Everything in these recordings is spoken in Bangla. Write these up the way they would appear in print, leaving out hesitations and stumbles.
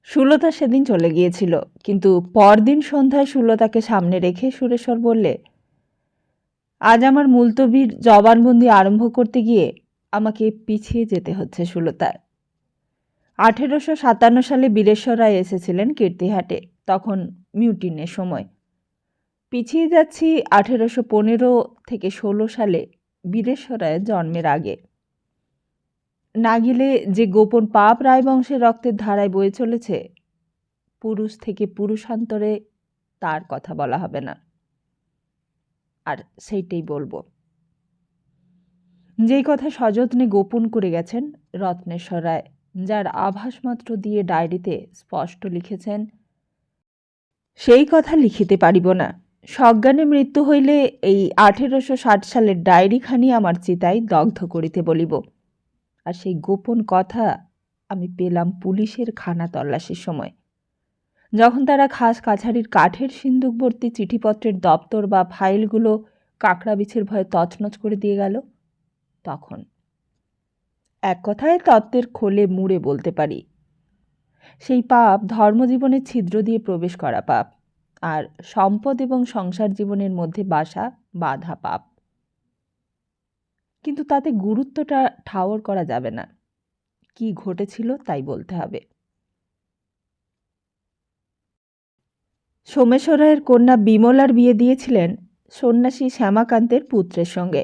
সুলতা সেদিন চলে গিয়েছিল, কিন্তু পরদিন সন্ধ্যায় সুলতাকে সামনে রেখে সুরেশ্বর বললে, আজ আমার মুলতবির জবানবন্দি আরম্ভ করতে গিয়ে আমাকে পিছিয়ে যেতে হচ্ছে সুলতার। 1857 সালে বীরেশ্বর রায় এসেছিলেন কীর্তিহাটে, তখন মিউটিনের সময়। পিছিয়ে যাচ্ছি 1815 থেকে 16 সালে বীরেশ্বর রায়ের জন্মের আগে। না গেলে যে গোপন পাপ রায়বংশের রক্তের ধারায় বয়ে চলেছে, পুরুষ থেকে পুরুষান্তরে তার কথা বলা হবে না, আর সেইটাই বলবো। যেই কথা সযত্নে গোপন করে গেছেন রত্নেশ্বর রায়, যার আভাস মাত্র দিয়ে ডায়েরিতে স্পষ্ট লিখেছেন, সেই কথা লিখিতে পারিব না। সজ্ঞানে মৃত্যু হইলে এই 1860 সালের ডায়েরিখানি আমার চিতায় দগ্ধ করিতে বলিব। আর সেই গোপন কথা আমি পেলাম পুলিশের খানা তল্লাশির সময়, যখন তারা খাস কাছারির কাঠের সিন্দুকভর্তি চিঠিপত্রের দপ্তর বা ফাইলগুলো কাঁকড়া বিছের ভয়ে তছনছ করে দিয়ে গেল। তখন এক কথায় তত্ত্বের খোলে মুড়ে বলতে পারি, সেই পাপ ধর্মজীবনের ছিদ্র দিয়ে প্রবেশ করা পাপ, আর সম্পদ এবং সংসার জীবনের মধ্যে বাসা বাধা পাপ। কিন্তু তাতে গুরুত্বটা ঠাওর করা যাবে না, কি ঘটেছিল তাই বলতে হবে। সোমেশ্বর রায়ের কন্যা বিমলার বিয়ে দিয়েছিলেন সন্ন্যাসী শ্যামাকান্তের পুত্রের সঙ্গে,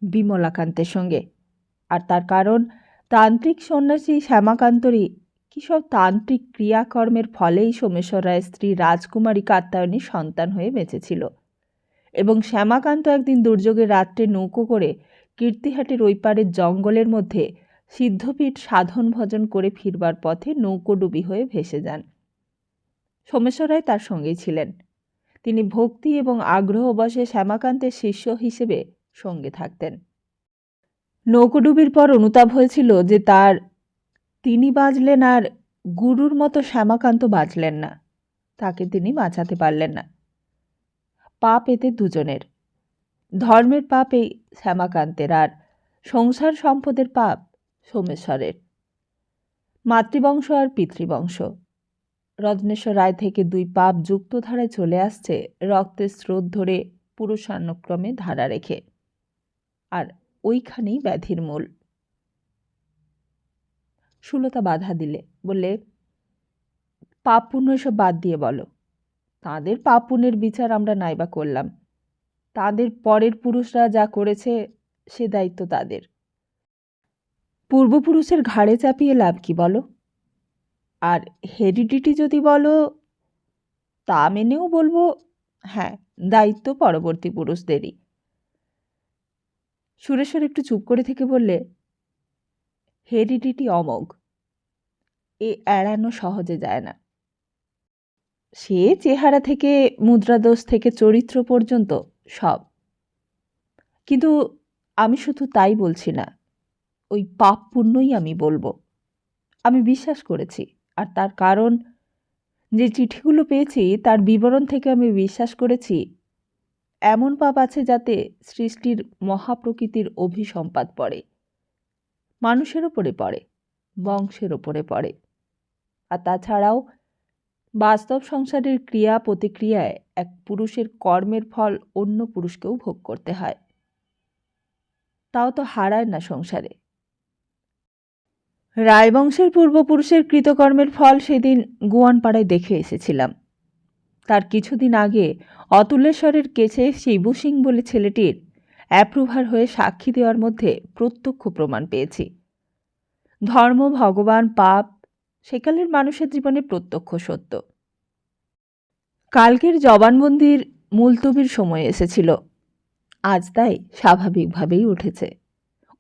বিমলাকান্তের সঙ্গে। আর তার কারণ, তান্ত্রিক সন্ন্যাসী শ্যামাকান্তরই কী সব তান্ত্রিক ক্রিয়াকর্মের ফলেই সোমেশ্বর রায়ের স্ত্রী রাজকুমারী কাত্যায়নী সন্তান হয়ে বেঁচেছিল। এবং শ্যামাকান্ত একদিন দুর্যোগের রাত্রে নৌকো করে কীর্তিহাটের ওই পারের জঙ্গলের মধ্যে সিদ্ধপীঠ সাধন ভজন করে ফিরবার পথে নৌকোডুবি হয়ে ভেসে যান। সোমেশ্বর রায় তার সঙ্গেই ছিলেন। তিনি ভক্তি এবং আগ্রহবশে শ্যামাকান্তের শিষ্য হিসেবে সঙ্গে থাকতেন। নৌকোডুবির পর অনুতাপ হয়েছিল যে তিনি বাঁচলেন আর গুরুর মতো শ্যামাকান্ত বাঁচলেন না, তাকে তিনি বাঁচাতে পারলেন না। পাপ এতে দুজনের। ধর্মের পাপ এই শ্যামাকান্তের, আর সংসার সম্পদের পাপ সোমেশ্বরের। মাতৃবংশ আর পিতৃবংশ। রত্নেশ্বর রায় থেকে দুই পাপ যুক্ত ধারায় চলে আসছে রক্তের স্রোত ধরে পুরুষানুক্রমে ধারা রেখে, আর ওইখানেই ব্যাধির মূল। সুলতা বাধা দিলে, বললে, পাপ পুণ্য এসব বাদ দিয়ে বলো। তাঁদের পাপ পুণ্যের বিচার আমরা নাইবা করলাম, তাদের পরের পুরুষরা যা করেছে সে দায়িত্ব তাদের। পূর্বপুরুষের ঘাড়ে চাপিয়ে লাভ কি বলো? আর হেরিডিটি যদি বলো, তা মেনেও বলবো, হ্যাঁ, দায়িত্ব পরবর্তী পুরুষদেরই। সুরেশ্বর একটু চুপ করে থেকে বললে, হেরিডিটি অমোঘ, এ এড়ানো সহজে যায় না। সে চেহারা থেকে মুদ্রাদোষ থেকে চরিত্র পর্যন্ত সব। কিন্তু আমি শুধু তাই বলছি না, ওই পাপ পুণ্যই আমি বলবো। আমি বিশ্বাস করেছি, আর তার কারণ, যে চিঠিগুলো পেয়েছি তার বিবরণ থেকে আমি বিশ্বাস করেছি এমন পাপ আছে যাতে সৃষ্টির মহাপ্রকৃতির অভিসম্পাত পড়ে, মানুষের ওপরে পড়ে, বংশের ওপরে পড়ে। আর তাছাড়াও বাস্তব সংসারের ক্রিয়া প্রতিক্রিয়ায় এক পুরুষের কর্মের ফল অন্য পুরুষকেও ভোগ করতে হয়, তাও তো হারায় না সংসারে। রায়বংশের পূর্বপুরুষের কৃতকর্মের ফল সেদিন গুয়ানপাড়ায় দেখে এসেছিলাম। তার কিছুদিন আগে অতুলেশ্বরের কেছে শিবু সিং বলে ছেলেটির অ্যাপ্রুভার হয়ে সাক্ষী দেওয়ার মধ্যে প্রত্যক্ষ প্রমাণ পেয়েছি। ধর্ম, ভগবান, পাপ সেকালের মানুষের জীবনে প্রত্যক্ষ সত্য। কালকের জবানবন্দির মুলতবির সময় এসেছিল, আজ তাই স্বাভাবিকভাবেই উঠেছে।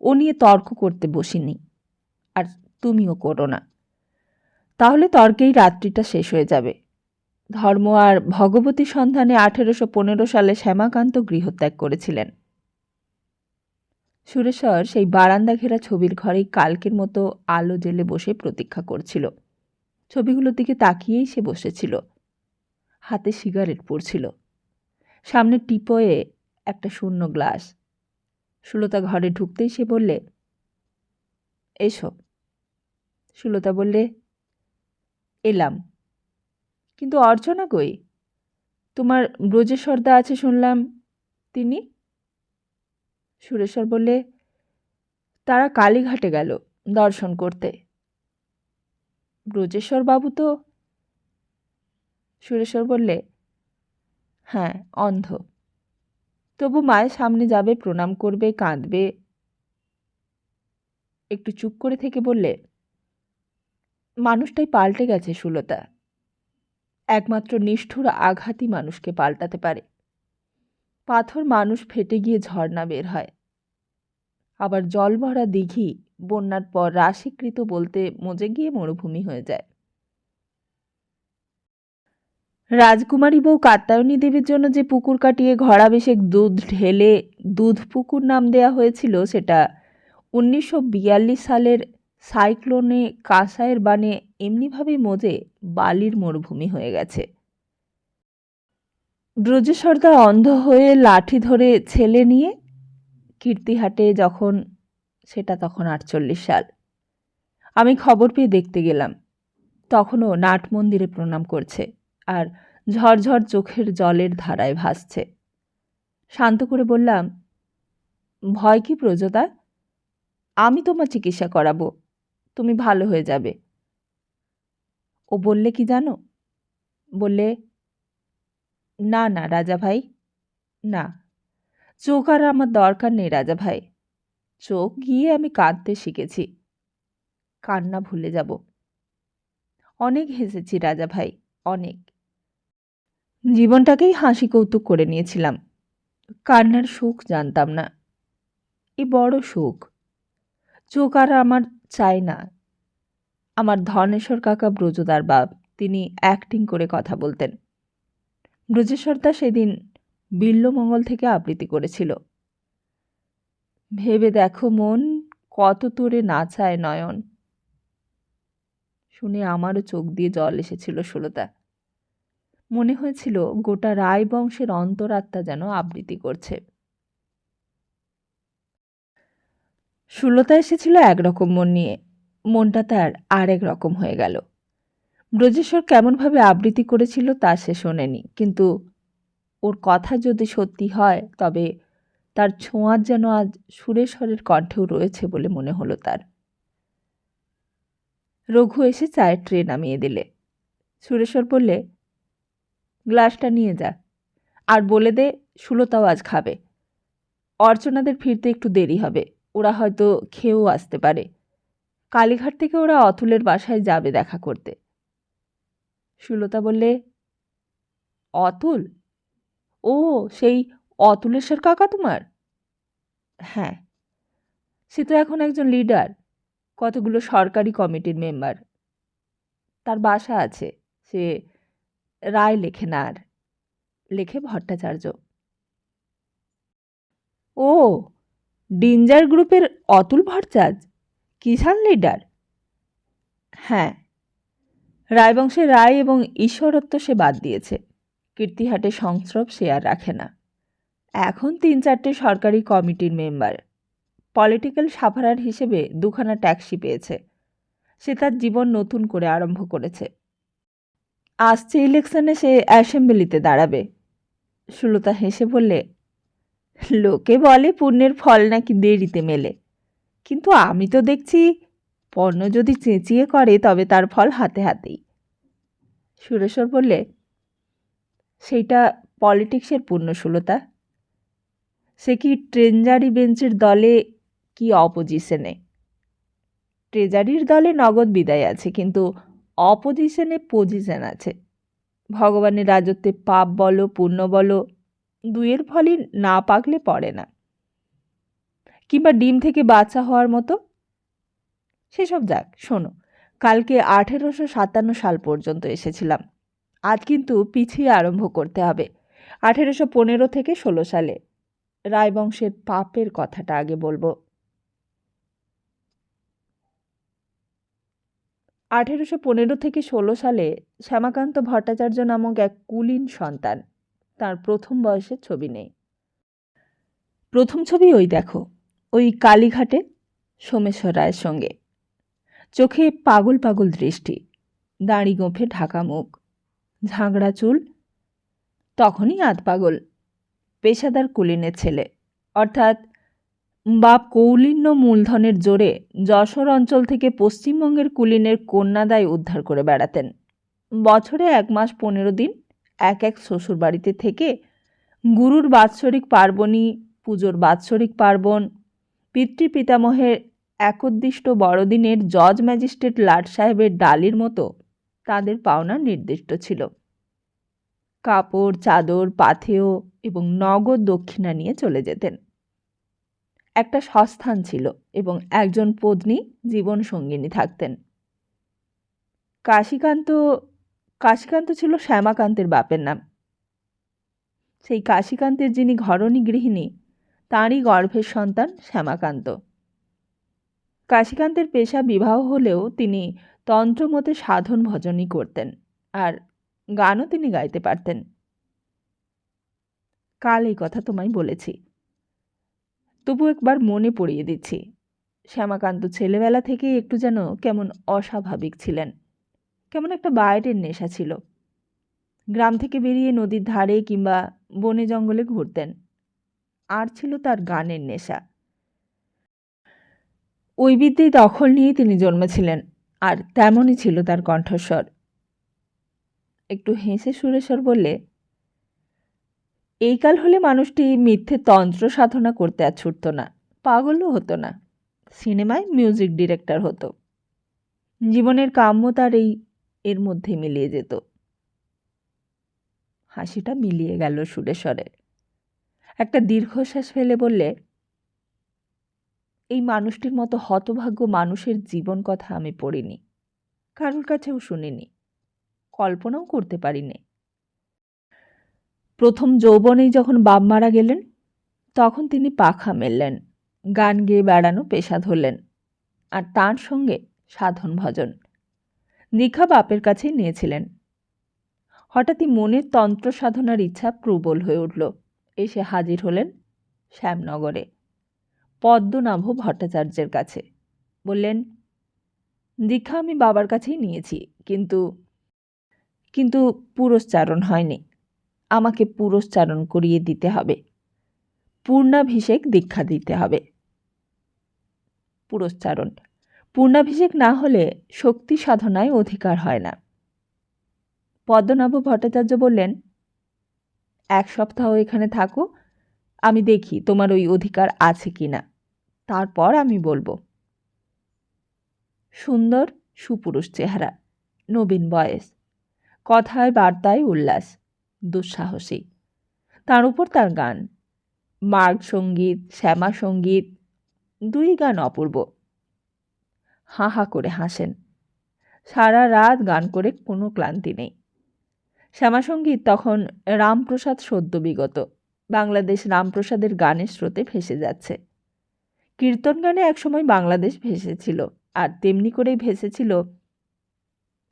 ও নিয়ে তর্ক করতে বসিনি, আর তুমিও করো না। তাহলে তর্কেই রাত্রিটা শেষ হয়ে যাবে। ধর্ম আর ভগবতী সন্ধানে 1815 সালে শ্যামাকান্ত গৃহত্যাগ করেছিলেন। সুরেশ্বর সেই বারান্দা ঘেরা ছবির ঘরেই কালকের মতো আলো জেলে বসে প্রতীক্ষা করছিল। ছবিগুলোর দিকে তাকিয়েই সে বসেছিল। হাতে সিগারেট পুড়ছিল, সামনে টিপয়ে একটা শূন্য গ্লাস। সুলতা ঘরে ঢুকতেই সে বললে, এসো। সুলতা বললে, এলাম, কিন্তু অর্চনা কই? তোমার ব্রজেশ্বরদা আছে শুনলাম, তিনি? সুরেশ্বর বললে, তারা কালীঘাটে গেল দর্শন করতে। ব্রজেশ্বর বাবু তো? সুরেশ্বর বললে, হ্যাঁ, অন্ধ। তবু মায়ের সামনে যাবে, প্রণাম করবে, কাঁদবে। একটু চুপ করে থেকে বললে, মানুষটাই পাল্টে গেছে সুলতা। একমাত্র নিষ্ঠুর আঘাতই মানুষকে পাল্টাতে পারে। পাথর মানুষ ফেটে গিয়ে ঝর্ণা বের হয়, আবার জল ভরা দিঘি বন্যার পর রাশিকৃত বলতে মজে গিয়ে মরুভূমি হয়ে যায়। রাজকুমারী বউ কাত্যায়নী দেবীর জন্য যে পুকুর কাটিয়ে ঘড়াভিষেক দুধ ঢেলে দুধ পুকুর নাম দেয়া হয়েছিল, সেটা 1942 সালের সাইক্লোনে কাঁসাইয়ের বানে এমনিভাবেই মজে বালির মরুভূমি হয়ে গেছে। ব্রজেশ্বরদা অন্ধ হয়ে লাঠি ধরে ছেলে নিয়ে কীর্তিহাটে যখন, সেটা তখন 48 সাল, আমি খবর পেয়ে দেখতে গেলাম। তখনও নাট মন্দিরে প্রণাম করছে আর ঝরঝর চোখের জলের ধারায় ভাসছে। শান্ত করে বললাম, ভয় কি প্রজোদা? আমি তোমার চিকিৎসা করাবো, তুমি ভালো হয়ে যাবে। ও বললে কি জানো? বললে, না না রাজা ভাই, না, চোখ আর আমার দরকার নেই রাজা ভাই। চোখ গিয়ে আমি কাঁদতে শিখেছি, কান্না ভুলে যাব। অনেক হেসেছি রাজা ভাই, অনেক। জীবনটাকেই হাসি কৌতুক করে নিয়েছিলাম। কান্নার সুখ জানতাম না, এ বড় সুখ। চোখ আর আমার চাই না। আমার ধনেশ্বর কাকা ব্রজদার বাপ, তিনি অ্যাক্টিং করে কথা বলতেন। ব্রজেশ্বরদা সেদিন বিল্লমঙ্গল থেকে আবৃত্তি করেছিল, ভেবে দেখো মন, কত তোরে নাচায় নয়ন। শুনে আমারও চোখ দিয়ে জল এসেছিল সুলতা। মনে হয়েছিল গোটা রায় বংশের অন্তরাত্মা যেন আবৃত্তি করছে। সুলতা এসেছিল একরকম মন নিয়ে, মনটা তার আরেক রকম হয়ে গেল। ব্রজেশ্বর কেমনভাবে আবৃত্তি করেছিল তা সে শোনেনি, কিন্তু ওর কথা যদি সত্যি হয় তবে তার ছোঁয়ার যেন আজ সুরেশ্বরের কণ্ঠেও রয়েছে বলে মনে হলো তার। রঘু এসে চায়ের ট্রে নামিয়ে দিলে। সুরেশ্বর বললে, গ্লাসটা নিয়ে যা, আর বলে দে সুলতাও আজ খাবে। অর্চনাদের ফিরতে একটু দেরি হবে, ওরা হয়তো খেয়েও আসতে পারে। কালীঘাট থেকে ওরা অতুলের বাসায় যাবে দেখা করতে। সুলতা বললে, অতুল? ও, সেই অতুলেশ্বর কাকা তোমার? হ্যাঁ, সে তো এখন একজন লিডার, কতগুলো সরকারি কমিটির মেম্বার। তার বাসা আছে, সে রায় লেখে না, আর লেখে ভট্টাচার্য। ও, ডিঞ্জার গ্রুপের অতুল ভট্টাচার্য কিষাণ লিডার? হ্যাঁ, রায়বংশের রায় এবং ঈশ্বরত্ব সে বাদ দিয়েছে। কীর্তিহাটে সংস্রব সে আর রাখে না। এখন 3-4টে সরকারি কমিটির মেম্বার। পলিটিক্যাল সাফারার হিসেবে 2খানা ট্যাক্সি পেয়েছে। সে তার জীবন নতুন করে আরম্ভ করেছে। আসছে ইলেকশনে সে অ্যাসেম্বলিতে দাঁড়াবে। সুলতা হেসে বললে, লোকে বলে পুণ্যের ফল নাকি দেরিতে মেলে, কিন্তু আমি তো দেখছি পণ্য যদি চেঁচিয়ে করে তবে তার ফল হাতে হাতেই। সুরেশ্বর বললে, সেইটা পলিটিক্সের পুণ্য সুলতা। সে কি ট্রেজারি বেঞ্চের দলে কি অপোজিশনে? ট্রেজারির দলে নগদ বিদায় আছে, কিন্তু অপোজিশনে পজিশন আছে। ভগবানের রাজত্বে পাপ বলো পুণ্য বলো, দুয়ের ফলই না পাকলে পড়ে না। কিংবা ডিম থেকে বাচ্চা হওয়ার মতো। সেসব যাক, শোনো, কালকে 1857 সাল পর্যন্ত এসেছিলাম, আজ কিন্তু পিছিয়ে আরম্ভ করতে হবে। 1815 থেকে 16 সালে। রায়বংশের পাপের কথাটা আগে বলবো। 1815 থেকে 16 সালে শ্যামাকান্ত ভট্টাচার্য নামক এক কুলীন সন্তান, তার প্রথম বয়সের ছবি নেই। প্রথম ছবি ওই দেখো, ওই কালীঘাটে সোমেশ্বর রায়ের সঙ্গে। চোখে পাগল পাগল দৃষ্টি, দাড়ি গোঁফে ঢাকা মুখ, ঝাঁকড়া চুল। তখনই আধপাগল, পেশাদার কুলিনের ছেলে, অর্থাৎ বাপ কৌলিন্য মূলধনের জোরে যশোর অঞ্চল থেকে পশ্চিমবঙ্গের কুলিনের কন্যাদায় উদ্ধার করে বেড়াতেন। বছরে 1 মাস 15 দিন এক এক শ্বশুরবাড়িতে থেকে গুরুর বাৎসরিক পার্বণী, পুজোর বাৎসরিক পার্বণ, পিতৃপিতামহের একোদ্দিষ্ট বড়দিনের জজ ম্যাজিস্ট্রেট লাট সাহেবের ডালির মতো তাদের পাওনা নির্দিষ্ট ছিল। কাপড়, চাদর, পাথেয় এবং নগদ দক্ষিণা নিয়ে চলে যেতেন। একটা সস্থান ছিল এবং একজন পত্নী জীবন সঙ্গিনী থাকতেন। কাশীকান্ত ছিল শ্যামাকান্তের বাপের নাম। সেই কাশীকান্তের যিনি ঘরণী গৃহিণী, তাঁরই গর্ভের সন্তান শ্যামাকান্ত। কাশীকান্তের পেশা বিবাহ হলেও তিনি তন্ত্রমতে সাধন ভজনই করতেন, আর গানও তিনি গাইতে পারতেন। কাল এই কথা তোমায় বলেছি, তবু একবার মনে পড়িয়ে দিচ্ছি। শ্যামাকান্ত ছেলেবেলা থেকেই একটু যেন কেমন অস্বাভাবিক ছিলেন, কেমন একটা বাইরের নেশা ছিল। গ্রাম থেকে বেরিয়ে নদীর ধারে কিংবা বনে জঙ্গলে ঘুরতেন। আর ছিল তার গানের নেশা। ওই বিদ্যেই দখল নিয়েই তিনি জন্মেছিলেন, আর তেমনই ছিল তার কণ্ঠস্বর। একটু হেসে সুরেশ্বর বললে, এই কাল হলে মানুষটি মিথ্যে তন্ত্র সাধনা করতে আর ছুটত না, পাগলও হতো না, সিনেমায় মিউজিক ডিরেক্টর হতো। জীবনের কাম্য তার এর মধ্যে মিলিয়ে যেত। হাসিটা মিলিয়ে গেল সুরেশ্বরের। একটা দীর্ঘশ্বাস ফেলে বললে, এই মানুষটির মতো হতভাগ্য মানুষের জীবন কথা আমি পড়িনি, কারোর কাছেও শুনিনি, কল্পনাও করতে পারিনি। প্রথম যৌবনেই যখন বাপ মারা গেলেন, তখন তিনি পাখা মেললেন, গান গেয়ে বেড়ানো পেশা ধরলেন, আর তার সঙ্গে সাধন ভজন। দীক্ষা বাপের কাছেই নিয়েছিলেন। হঠাৎই মনের তন্ত্র সাধনার ইচ্ছা প্রবল হয়ে উঠল। এসে হাজির হলেন শ্যামনগরে পদ্মনাভ ভট্টাচার্যের কাছে। বললেন, দীক্ষা আমি বাবার কাছেই নিয়েছি, কিন্তু পুরস্চারণ হয়নি। আমাকে পুরস্চারণ করিয়ে দিতে হবে, পূর্ণাভিষেক দীক্ষা দিতে হবে। পূর্ণাভিষেক না হলে শক্তি সাধনায় অধিকার হয় না। পদ্মনাভ ভট্টাচার্য বললেন, 1 সপ্তাহ এখানে থাকো, আমি দেখি তোমার ওই অধিকার আছে কিনা, তারপর আমি বলবো। সুন্দর সুপুরুষ চেহারা, নবীন বয়স, কথায় বার্তায় উল্লাস, দুঃসাহসী। তার উপর তার গান, মার্গ সঙ্গীত, শ্যামা সঙ্গীত, 2 গান অপূর্ব। হাঁ হাঁ করে হাসেন, সারা রাত গান করে কোনো ক্লান্তি নেই। শ্যামাসঙ্গীত তখন রামপ্রসাদ সদ্য বিগত, বাংলাদেশ রামপ্রসাদের গানের স্রোতে ভেসে যাচ্ছে। কীর্তন গানে একসময় বাংলাদেশ ভেসেছিল, আর তেমনি করেই ভেসেছিল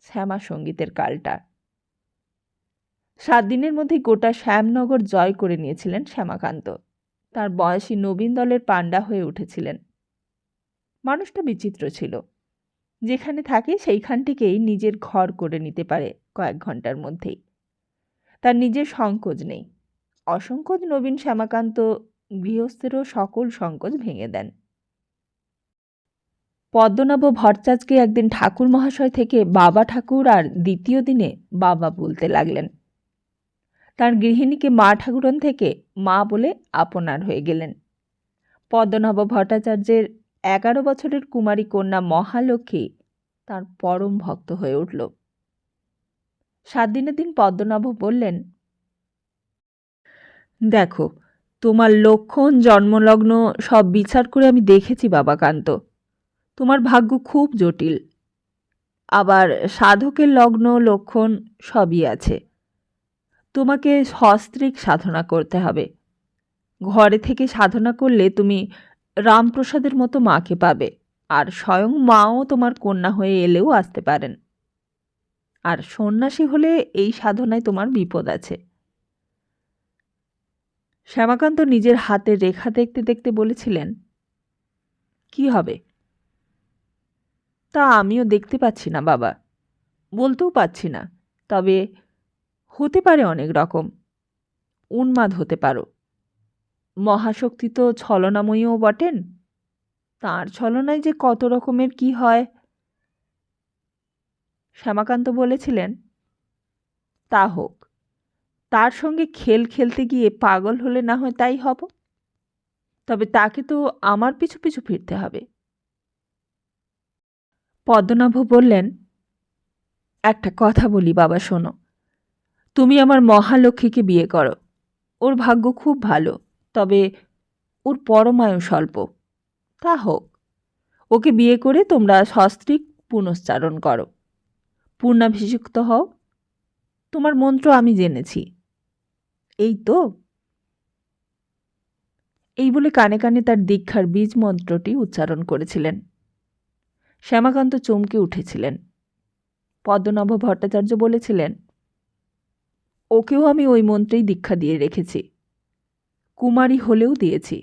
শ্যামা সঙ্গীতের কালটা। 7 দিনের মধ্যেই গোটা শ্যামনগর জয় করে নিয়েছিলেন শ্যামাকান্ত। তার বয়সী নবীন দলের পাণ্ডা হয়ে উঠেছিলেন। মানুষটা বিচিত্র ছিল, যেখানে থাকে সেইখানটিকেই নিজের ঘর করে নিতে পারে কয়েক ঘন্টার মধ্যেই। তার নিজের সংকোচ নেই। অসংকোচ নবীন শ্যামাকান্ত গৃহস্থেরও সকল সংকোচ ভেঙে দেন। পদ্মনাভ ভট্টাচার্যকে একদিন ঠাকুর মহাশয় থেকে বাবা ঠাকুর, আর দ্বিতীয় দিনে বাবা বলতে লাগলেন। তার গৃহিণীকে মা ঠাকুরন থেকে মা বলে আপনার হয়ে গেলেন। পদ্মনাভ ভট্টাচার্যের 11 বছরের কুমারী কন্যা মহালক্ষ্মী তার পরম ভক্ত হয়ে উঠল। 7 দিনের দিন পদ্মনাভ বললেন, দেখো, তোমার লক্ষণ জন্মলগ্ন সব বিচার করে আমি দেখেছি বাবাকান্ত, তোমার ভাগ্য খুব জটিল। আবার সাধকের লগ্ন লক্ষণ সবই আছে। তোমাকে সস্ত্রীক সাধনা করতে হবে। ঘরে থেকে সাধনা করলে তুমি রামপ্রসাদের মতো মাকে পাবে, আর স্বয়ং মাও তোমার কন্যা হয়ে এলেও আসতে পারেন। আর সন্ন্যাসী হলে এই সাধনায় তোমার বিপদ আছে। শ্যামাকান্ত নিজের হাতের রেখা দেখতে দেখতে বলেছিলেন, কি হবে? তা আমিও দেখতে পাচ্ছি না বাবা। বলতেও পারছি না, তবে হতে পারে অনেক রকম। উন্মাদ হতে পারো। মহাশক্তি তো ছলনাময়ীও বটেন। তাঁর ছলনায় যে কত রকমের কি হয়। শ্যামাকান্ত বলেছিলেন, তা হোক, তার সঙ্গে খেল খেলতে গিয়ে পাগল হলে না হয় তাই হব, তবে তাকে তো আমার পিছু পিছু ফিরতে হবে। পদ্মনাভ বললেন, একটা কথা বলি বাবা, শোনো। তুমি আমার মহালক্ষ্মীকে বিয়ে করো। ওর ভাগ্য খুব ভালো, তবে ওর পরমায়ু স্বল্প। তা হোক, ওকে বিয়ে করে তোমরা সস্ত্রীক পুনশ্চারণ করো, পূর্ণাভিষিক্ত হও। তোমার মন্ত্র আমি জেনেছি। এই তো। এই বলে কানে কানে তার দীক্ষার বীজ মন্ত্রটি উচ্চারণ করেছিলেন। শ্যামাকান্ত চমকে উঠেছিলেন। পদ্মনাভ ভট্টাচার্য বলেছিলেন, ওকেও আমি ওই মন্ত্রেই দীক্ষা দিয়ে রেখেছি। কুমারী হলেও দিয়েছি।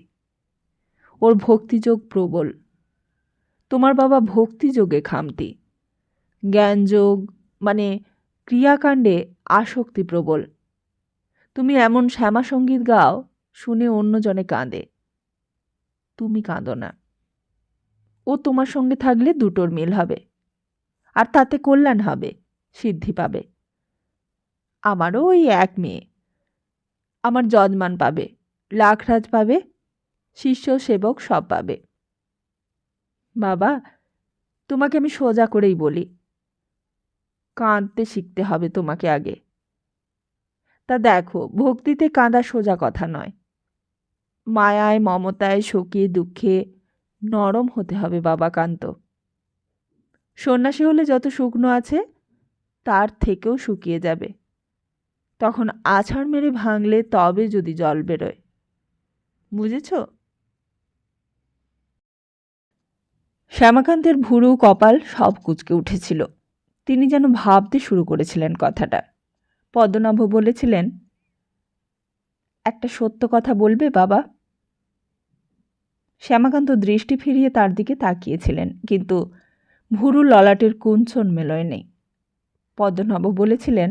ওর ভক্তিযোগ প্রবল। তোমার বাবা ভক্তিযোগে খামতি। জ্ঞানযোগ মানে ক্রিয়াকাণ্ডে আসক্তি প্রবল। তুমি এমন শ্যামা সঙ্গীত গাও, শুনে অন্যজনে কাঁদে। তুমি কাঁদো না। ও তোমার সঙ্গে থাকলে দুটোর মিল হবে, আর তাতে কল্যাণ হবে, সিদ্ধি পাবে। আমারও ওই এক মেয়ে। আমার যজমান পাবে, লাখরাজ পাবে, শিষ্য সেবক সব পাবে। বাবা, তোমাকে আমি সোজা করেই বলি, কাঁদতে শিখতে হবে তোমাকে আগে। তা দেখো, ভক্তিতে কাঁদা সোজা কথা নয়। মায়ায় মমতায় শোকে দুঃখে নরম হতে হবে বাবা কান্ত। সন্ন্যাসী হলে যত শুকনো আছে তার থেকেও শুকিয়ে যাবে। তখন আছাড় মেরে ভাঙলে তবে যদি জল বেরোয়। বুঝেছ? শ্যামাকান্তের ভুরু কপাল সব কুঁচকে উঠেছিল। তিনি যেন ভাবতে শুরু করেছিলেন কথাটা। পদ্মনাভ বলেছিলেন, একটা সত্য কথা বলবে বাবা? শ্যামাকান্ত দৃষ্টি ফিরিয়ে তার দিকে তাকিয়েছিলেন, কিন্তু ভুরু ললাটের কুঞ্চন মেলয়নি। পদ্মনাভ বলেছিলেন,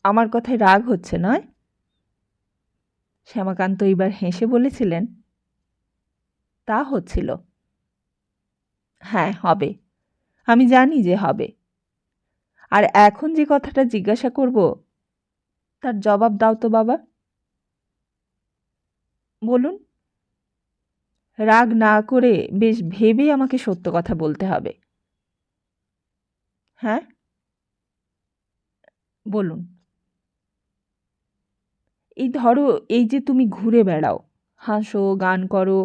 আমার কথায় রাগ হচ্ছে নয়? শ্যামাকান্ত এবার হেসে বলেছিলেন, তা হচ্ছিল। হ্যাঁ, হবে। আমি জানি যে হবে। আর এখন যে কথাটা জিজ্ঞাসা করব তার জবাব দাও তো বাবা। বলুন। রাগ না করে বেশ ভেবে আমাকে সত্য কথা বলতে হবে। হ্যাঁ, বলুন। এই ধরো, এই যে তুমি ঘুরে বেড়াও, হাসো, গান করো,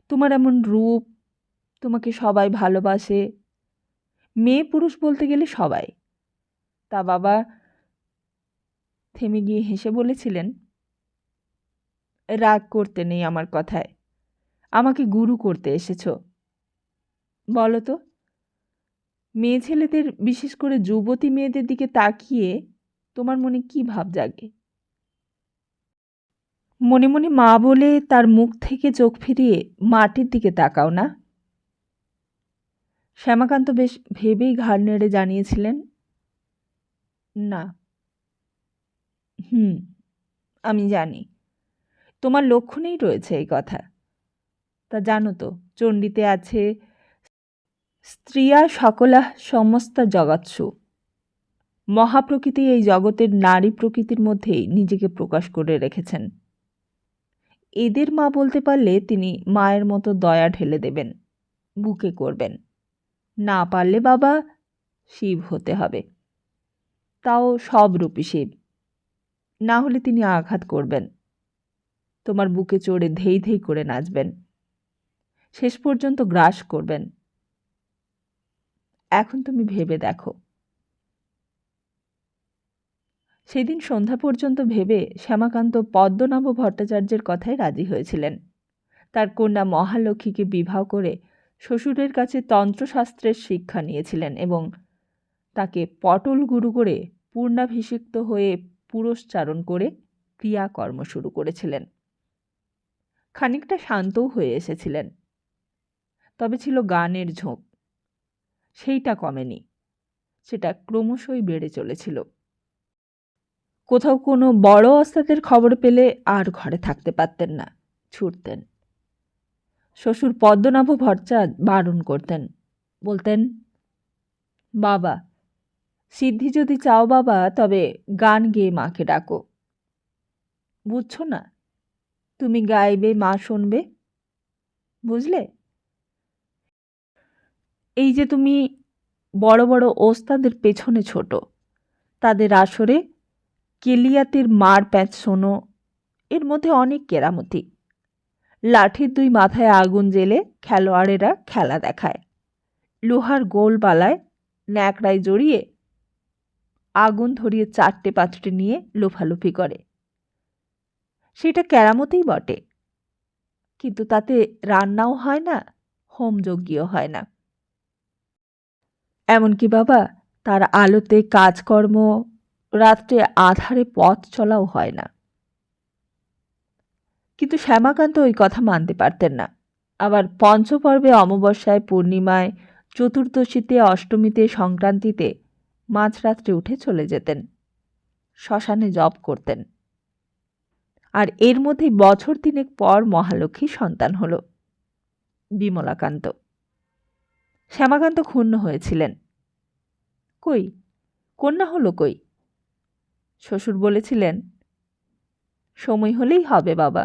তোমার এমন রূপ, তোমাকে সবাই ভালোবাসে, মেয়ে পুরুষ বলতে গেলে সবাই। তা বাবা, থেমে গিয়ে হেসে বলেছিলেন, রাগ করতে নেই আমার কথায়। আমাকে গুরু করতে এসেছো। বলো তো, মেয়ে ছেলেদের, বিশেষ করে যুবতী মেয়েদের দিকে তাকিয়ে তোমার মনে কি ভাব জাগে? মনে মনে মা বলে তার মুখ থেকে চোখ ফিরিয়ে মাটির দিকে তাকাও না? শ্যামাকান্ত বেশ ভেবেই ঘাড় নেড়ে জানিয়েছিলেন, না। হুম, আমি জানি। তোমার লক্ষণেই রয়েছে এই কথা। তা জানো তো, চণ্ডীতে আছে, স্ত্রিয়া সকলা সমস্ত জগৎসু। মহাপ্রকৃতি এই জগতের নারী প্রকৃতির মধ্যেই নিজেকে প্রকাশ করে রেখেছেন। এদের মা বলতে পারলে তিনি মায়ের মতো দয়া ঢেলে দেবেন, বুকে করবেন। না পারলে বাবা, শিব হতে হবে। তাও সব রূপী শিব। না হলে তিনি আঘাত করবেন, তোমার বুকে চড়ে ধেই ধেই করে নাচবেন, শেষ পর্যন্ত গ্রাস করবেন। এখন তুমি ভেবে দেখো। সেদিন সন্ধ্যা পর্যন্ত ভেবে শ্যামাকান্ত পদ্মনাভ ভট্টাচার্যের কথায় রাজি হয়েছিলেন। তার কন্যা মহালক্ষ্মীকে বিবাহ করে শ্বশুরের কাছে তন্ত্রশাস্ত্রের শিক্ষা নিয়েছিলেন এবং তাকে পটল গুরু করে পূর্ণাভিষিক্ত হয়ে পুরস্চারণ করে ক্রিয়াকর্ম শুরু করেছিলেন। খানিকটা শান্তও হয়ে এসেছিলেন, তবে ছিল গানের ঝোঁক, সেইটা কমেনি। সেটা ক্রমশই বেড়ে চলেছিল। কোথাও কোনো বড় ওস্তাদের খবর পেলে আর ঘরে থাকতে পারতেন না, ছুটতেন। শ্বশুর পদ্মনাভ ভট্টাচার্য বারণ করতেন, বলতেন, বাবা, সিদ্ধি যদি চাও বাবা, তবে গান গেয়ে মাকে ডাকো। বুঝছো না, তুমি গাইবে, মা শুনবে, বুঝলে? এই যে তুমি বড় বড় ওস্তাদের পেছনে ছোট, তাদের আসরে কেলিয়াতির মার প্যাঁচ শোনো, এর মধ্যে অনেক কেরামতি। লাঠির দুই মাথায় আগুন জেলে খেলোয়াড়েরা খেলা দেখায়, লোহার গোল বালায় ন্যাকড়ায় জড়িয়ে আগুন ধরিয়ে 4টে-5টে নিয়ে লোফালোফি করে। সেটা কেরামতেই বটে, কিন্তু তাতে রান্নাও হয় না, হোমযজ্ঞও হয় না। এমনকি বাবা, তার আলোতে কাজকর্ম, রাত্রে আধারে পথ চলাও হয় না। কিন্তু শ্যামাকান্ত ওই কথা মানতে পারতেন না। আবার পঞ্চপর্বে, অমাবস্যায়, পূর্ণিমায়, চতুর্দশীতে, অষ্টমীতে, সংক্রান্তিতে মাঝরাত্রে উঠে চলে যেতেন, শ্মশানে জপ করতেন। আর এর মধ্যেই বছর 3 পর মহালক্ষ্মীর সন্তান হল, বিমলাকান্ত। শ্যামাকান্ত ক্ষুণ্ণ হয়েছিলেন। কই, কন্যা হলো কই? শ্বশুর বলেছিলেন, সময় হলেই হবে বাবা,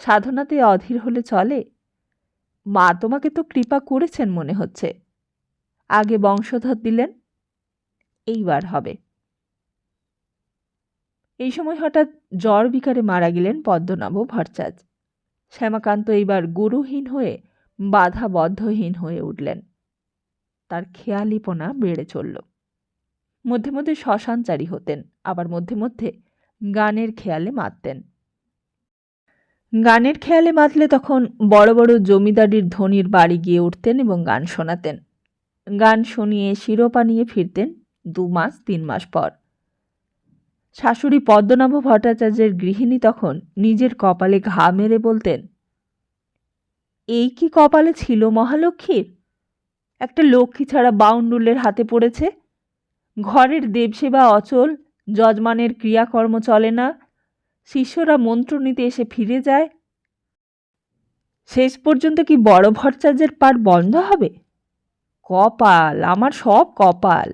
সাধনাতে অধীর হলে চলে। মা তোমাকে তো কৃপা করেছেন মনে হচ্ছে, আগে বংশধর দিলেন, এইবার হবে। এই সময় হঠাৎ জ্বর বিকারে মারা গেলেন পদ্মনাভ ভট্টাচার্য। শ্যামাকান্ত এইবার গুরুহীন হয়ে, বাধাবদ্ধহীন হয়ে উঠলেন। তার খেয়ালিপনা বেড়ে চলল। মধ্যে মধ্যে শ্মশানচারী হতেন, আবার মধ্যে মধ্যে গানের খেয়ালে মাততেন। গানের খেয়ালে মাতলে তখন বড় বড় জমিদারির ধনির বাড়ি গিয়ে উঠতেন এবং গান শোনাতেন। গান শুনিয়ে শিরোপা নিয়ে ফিরতেন 2 মাস 3 মাস পর। শাশুড়ি পদ্মনাভ ভট্টাচার্যের গৃহিণী তখন নিজের কপালে ঘা মেরে বলতেন, এই কি কপালে ছিল মহালক্ষ্মীর? একটা লক্ষ্মী ছাড়া বাউন্ডুলের হাতে পড়েছে। ঘরের দেবসেবা অচল, যজমানের ক্রিয়াকর্ম চলে না, শিষ্যরা মন্ত্র নিতে এসে ফিরে যায়। শেষ পর্যন্ত কি বড় ভট্টাচার্যের পার বন্ধ হবে? কপাল, আমার সব কপাল।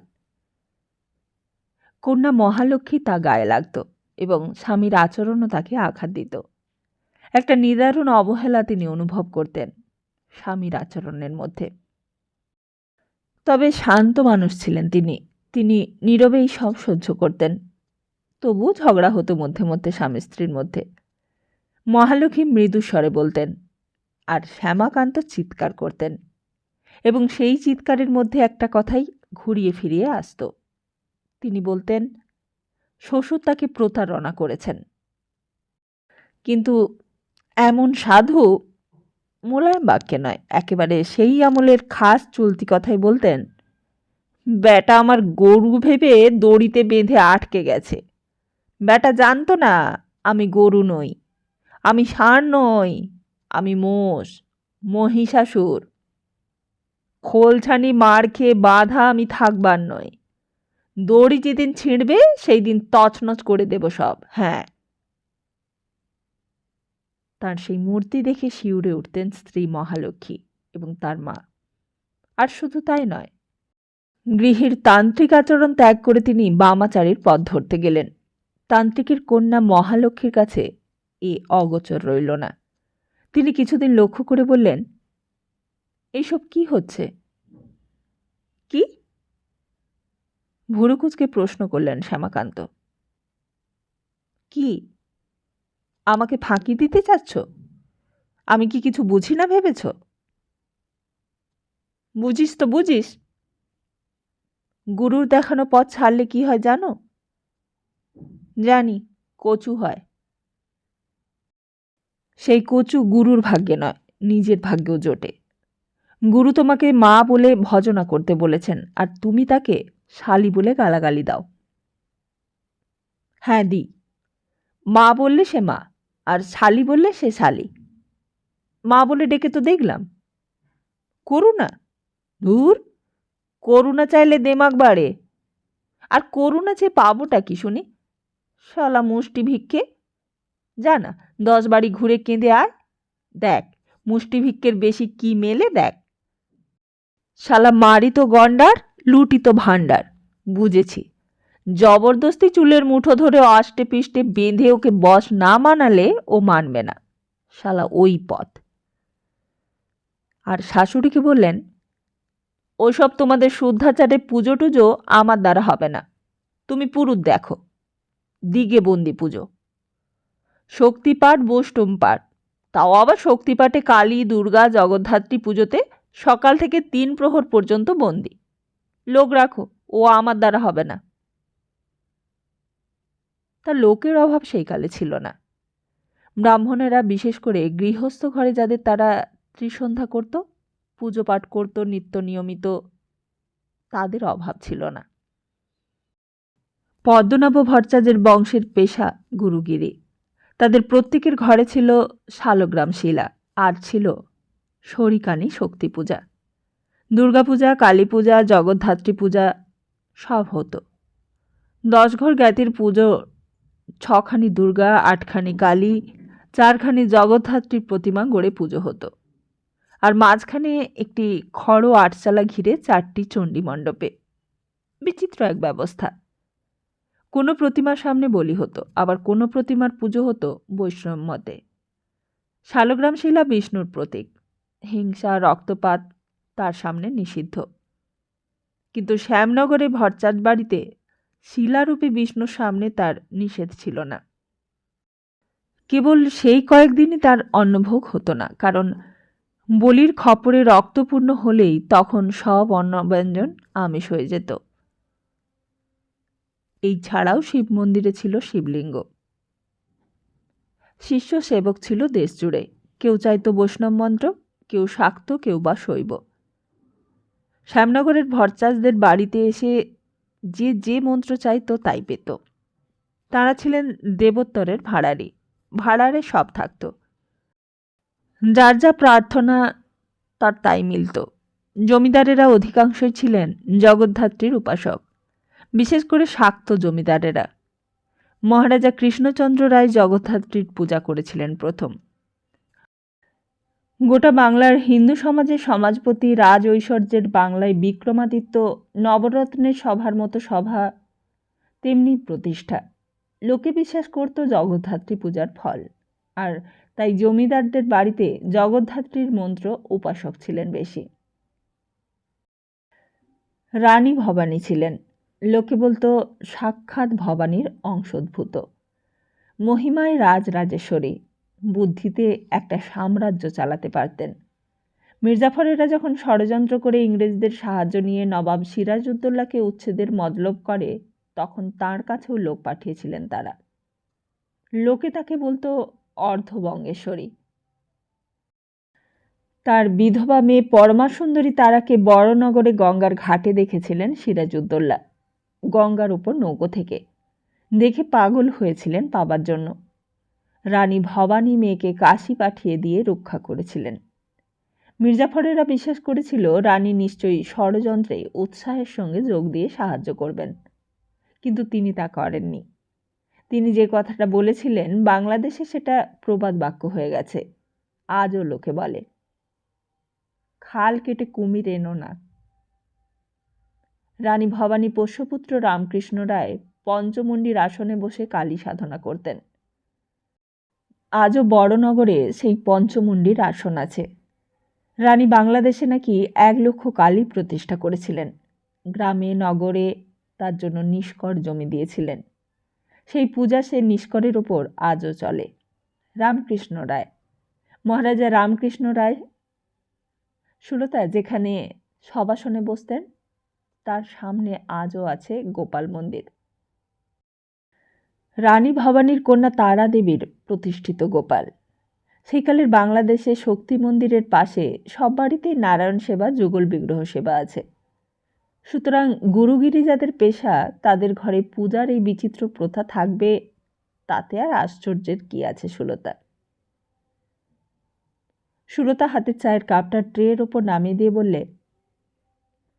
কন্যা মহালক্ষ্মী তা গায়ে লাগত এবং স্বামীর আচরণও তাকে আঘাত দিত। একটা নিদারুণ অবহেলা তিনি অনুভব করতেন স্বামীর আচরণের মধ্যে। তবে শান্ত মানুষ ছিলেন তিনি। তিনি নীরবেই সব সহ্য করতেন। তবু ঝগড়া হতো মধ্যে মধ্যে স্বামী স্ত্রীর মধ্যে। মহালক্ষ্মী মৃদু স্বরে বলতেন, আর শ্যামাকান্ত চিৎকার করতেন, এবং সেই চিৎকারের মধ্যে একটা কথাই ঘুরিয়ে ফিরিয়ে আসত। তিনি বলতেন, শ্বশুর তাকে প্রতারণা করেছেন। কিন্তু এমন সাধু মোলায়েম বাক্যে নয়, একেবারে সেই আমলের খাস চলতি কথাই বলতেন, ব্যাটা আমার গরু ভেবে দড়িতে বেঁধে আটকে গেছে। ব্যাটা জানতো না আমি গরু নই, আমি ষাঁড় নই, আমি মোষ, মহিষাসুর। খোলছানি মার খেয়ে বাঁধা আমি থাকবার নই। দড়ি যেদিন ছিঁড়বে সেই দিন তছনছ করে দেব সব। হ্যাঁ। তার সেই মূর্তি দেখে শিউরে উঠতেন স্ত্রী মহালক্ষ্মী এবং তার মা। আর শুধু তাই নয়, গৃহের তান্ত্রিক আচরণ ত্যাগ করে তিনি বামাচারীর পথ ধরতে গেলেন। তান্ত্রিকের কন্যা মহালক্ষ্মীর কাছে এ অগোচর রইল না। তিনি কিছুদিন লক্ষ্য করে বললেন, এইসব কি হচ্ছে? কি? ভুরুকুচকে প্রশ্ন করলেন শ্যামাকান্ত। কি? আমাকে ফাঁকি দিতে চাচ্ছ? আমি কি কিছু বুঝি না ভেবেছ? বুঝিস তো বুঝিস। গুরুর দেখানো পথ ছাড়লে কি হয় জানো? জানি, কচু হয়। সেই কচু গুরুর ভাগ্যে নয়, নিজের ভাগ্যেও জোটে। গুরু তোমাকে মা বলে ভজনা করতে বলেছেন, আর তুমি তাকে শালি বলে গালাগালি দাও। হ্যাঁ দি, মা বললে সে মা, আর শালি বললে সে শালি। মা বলে ডেকে তো দেখলাম, করু না। ধুর, করুণা চাইলে দেমাগ বাড়ে। আর করুণা চেয়ে পাবোটা কি শুনি? শালা মুষ্টি ভিক্ষে। যা না, 10 বাড়ি ঘুরে কেঁদে আয়, দেখ মুষ্টি ভিক্ষের বেশি কি মেলে দেখ। শালা মারি তো গন্ডার, লুটি তো ভাণ্ডার। বুঝেছি, জবরদস্তি চুলের মুঠো ধরে আষ্টে পিষ্টে বেঁধে ওকে বশ না মানালে ও মানবে না। শালা ওই পথ। আর শাশুড়িকে বললেন, ওসব তোমাদের শুদ্ধাচারে পুজো টুজো আমার দ্বারা হবে না। তুমি পুরুত দেখো, দিগে বন্দি পুজো, শক্তিপাঠ বৈষ্ণব পাঠ, তাও আবার শক্তিপাঠে কালী দুর্গা জগদ্ধাত্রী পুজোতে সকাল থেকে 3 প্রহর পর্যন্ত বন্দি। লোক রাখো, ও আমার দ্বারা হবে না। তা লোকের অভাব সেই কালে ছিল না। ব্রাহ্মণেরা, বিশেষ করে গৃহস্থ ঘরে যাদের তারা ত্রিসন্ধ্যা করত, পুজো পাঠ করত নিত্য নিয়মিত, তাদের অভাব ছিল না। পদ্মনাভ ভট্টাচার্যের বংশের পেশা গুরুগিরি। তাদের প্রত্যেকের ঘরে ছিল শালগ্রাম শিলা, আর ছিল শরিকানি শক্তি পূজা, দুর্গাপূজা, কালী পূজা, জগদ্ধাত্রী পূজা সব হতো। 10 ঘর জ্ঞাতির পুজো, 6খানি দুর্গা, 8খানি কালী, 4খানি জগদ্ধাত্রীর প্রতিমা গড়ে পুজো হতো। আর মাঝখানে একটি খড় আটচালা ঘিরে 4টি চণ্ডী মণ্ডপে। বিচিত্র এক ব্যবস্থা। কোনো প্রতিমার সামনে বলি হতো, আবার কোনো প্রতিমার পুজো হতো বৈষ্ণব মতে। শালগ্রাম শিলা বিষ্ণুর প্রতীক, হিংসা রক্তপাত তার সামনে নিষিদ্ধ। কিন্তু শ্যামনগরে ভট্টাচার্য বাড়িতে শিলারূপী বিষ্ণুর সামনে তার নিষেধ ছিল না। কেবল সেই কয়েকদিনই তার অন্নভোগ হতো না, কারণ বলির খপরে রক্তপূর্ণ হলেই তখন সব অন্নব্যঞ্জন আমিষ হয়ে যেত। এই ছাড়াও শিব মন্দিরে ছিল শিবলিঙ্গ। শিষ্য সেবক ছিল দেশ জুড়ে, কেউ চাইতো বৈষ্ণব মন্ত্র, কেউ শাক্ত, কেউ বা শৈব। শ্যামনগরের ভট্টাচার্যদের বাড়িতে এসে যে যে মন্ত্র চাইতো তাই পেত। তাঁরা ছিলেন দেবোত্তরের ভাড়ারে, ভাড়ারে সব থাকত। যার যা প্রার্থনা তার তাই মিলত। জমিদারেরা অধিকাংশই ছিলেন জগদ্ধাত্রীর উপাসক, বিশেষ করে শাক্ত জমিদারেরা। মহারাজা কৃষ্ণচন্দ্র রায় জগদ্ধাত্রীর পূজা করেছিলেন প্রথম। গোটা বাংলার হিন্দু সমাজের সমাজপতি রাজ ঐশ্বর্যের বাংলায় বিক্রমাদিত্য নবরত্নের সভার মতো সভা, তেমনি প্রতিষ্ঠা। লোকে বিশ্বাস করত জগদ্ধাত্রী পূজার ফল, আর তাই জমিদারদের বাড়িতে জগদ্ধাত্রীর মন্ত্র উপাসক ছিলেন বেশি। রানী ভবানী ছিলেন, লোকে বলতো সাক্ষাৎ ভবানীর অংশোদ্ভূত। মহিমায় রাজরাজেশ্বরী, বুদ্ধিতে একটা সাম্রাজ্য চালাতে পারতেন। মির্জাফরেরা যখন ষড়যন্ত্র করে ইংরেজদের সাহায্য নিয়ে নবাব সিরাজউদ্দৌলাকে উচ্ছেদের মতলব করে, তখন তাঁর কাছেও লোক পাঠিয়েছিলেন তারা। লোকে তাকে বলতো অর্ধবঙ্গেশ্বরী। তার বিধবা মেয়ে পরমাসুন্দরী তারাকে বড়নগরে গঙ্গার ঘাটে দেখেছিলেন সিরাজউদ্দৌলা, গঙ্গার উপর নৌকো থেকে। দেখে পাগল হয়েছিলেন পাবার জন্য। রানী ভবানী মেয়েকে কাশী পাঠিয়ে দিয়ে রক্ষা করেছিলেন। মির্জাফরেরা বিশ্বাস করেছিল রানী নিশ্চয়ই ষড়যন্ত্রে উৎসাহের সঙ্গে যোগ দিয়ে সাহায্য করবেন, কিন্তু তিনি তা করেননি। তিনি যে কথাটা বলেছিলেন বাংলাদেশে সেটা প্রবাদ বাক্য হয়ে গেছে। আজও লোকে বলে, খাল কেটে কুমির এনো না। রানী ভবানী পোষ্যপুত্র রামকৃষ্ণ রায় পঞ্চমুণ্ডির আসনে বসে কালী সাধনা করতেন। আজও বড়নগরে সেই পঞ্চমুণ্ডির আসন আছে। রানী বাংলাদেশে নাকি 1 লক্ষ কালী প্রতিষ্ঠা করেছিলেন। গ্রামে নগরে তার জন্য নিষ্কর জমি দিয়েছিলেন। সেই পূজা সে নিষ্করের ওপর আজও চলে। রামকৃষ্ণ রায়, মহারাজা রামকৃষ্ণ রায় সুলতা যেখানে সবাসনে বসতেন, তার সামনে আজও আছে গোপাল মন্দির। রানী ভবানীর কন্যা তারা দেবীর প্রতিষ্ঠিত গোপাল। সেইকালের বাংলাদেশে শক্তি মন্দিরের পাশে সব বাড়িতেই নারায়ণ সেবা, যুগল বিগ্রহ সেবা আছে। সুতরাং গুরুগিরি যাদের পেশা, তাদের ঘরে পূজার এই বিচিত্র প্রথা থাকবে, তাতে আর আশ্চর্যের কি আছে সুলতা? সুলতা হাতের চায়ের কাপটা ট্রের ওপর নামিয়ে দিয়ে বললে,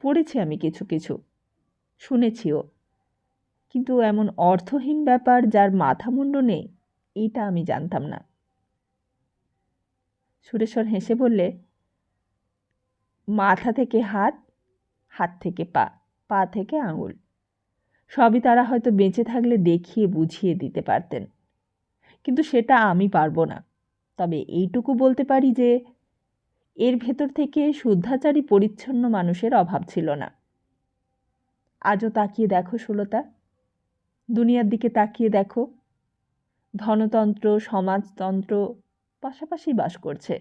পড়েছি আমি কিছু কিছু, শুনেছিও, কিন্তু এমন অর্থহীন ব্যাপার যার মাথা মুন্ড নেই, এইটা আমি জানতাম না। সুরেশ্বর হেসে বললে, মাথা থেকে হাত, হাত থেকে পা, পা থেকে আঙুল, সবই তারা হয়তো বেঁচে থাকলে দেখিয়ে বুঝিয়ে দিতে পারতেন, কিন্তু সেটা আমি পারবো না। তবে এইটুকু বলতে পারি যে এর ভেতর থেকে শুদ্ধাচারী পরিচ্ছন্ন মানুষের অভাব ছিল না। আজও তাকিয়ে দেখো সুলতা, দুনিয়ার দিকে তাকিয়ে দেখো, ধনতন্ত্র সমাজতন্ত্র পাশাপাশি বাস করছে।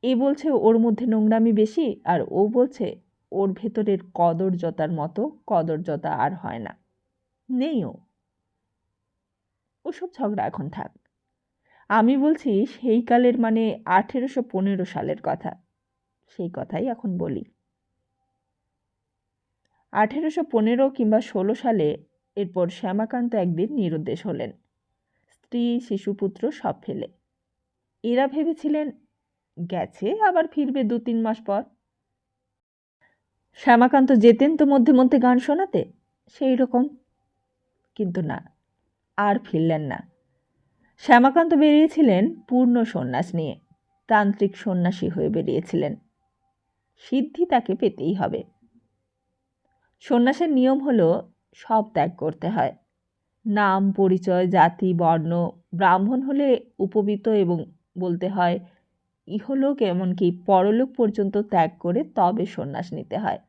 এ বলছে ওর মধ্যে নোংরামি বেশি, আর ও বলছে ওর ভেতরের কদর্যতার মতো কদর্যতা আর হয় না, নেই। ওসব ঝগড়া এখন থাক। আমি বলছি সেই কালের, মানে 1815 সালের কথা, সেই কথাই এখন বলি। 1815 কিংবা 16 সালে এরপর শ্যামাকান্ত একদিন নিরুদ্দেশ হলেন, স্ত্রী শিশুপুত্র সব ফেলে। এরা ভেবেছিলেন গেছে, আবার ফিরবে 2-3 মাস পর। শ্যামাকান্ত যেতেন তো মধ্যে মধ্যে গান শোনাতে, সেই রকম। কিন্তু না, আর ফিরলেন না। শ্যামাকান্ত বেরিয়েছিলেন পূর্ণ সন্ন্যাস নিয়ে, তান্ত্রিক সন্ন্যাসী হয়ে বেরিয়েছিলেন। সিদ্ধি তাকে পেতেই হবে। সন্ন্যাসের নিয়ম হলো সব ত্যাগ করতে হয়, নাম পরিচয় জাতি বর্ণ, ব্রাহ্মণ হলে উপবীত, এবং বলতে হয় ইহলোক এমনকি পরলোক পর্যন্ত ত্যাগ করে তবে সন্ন্যাস নিতে হয়।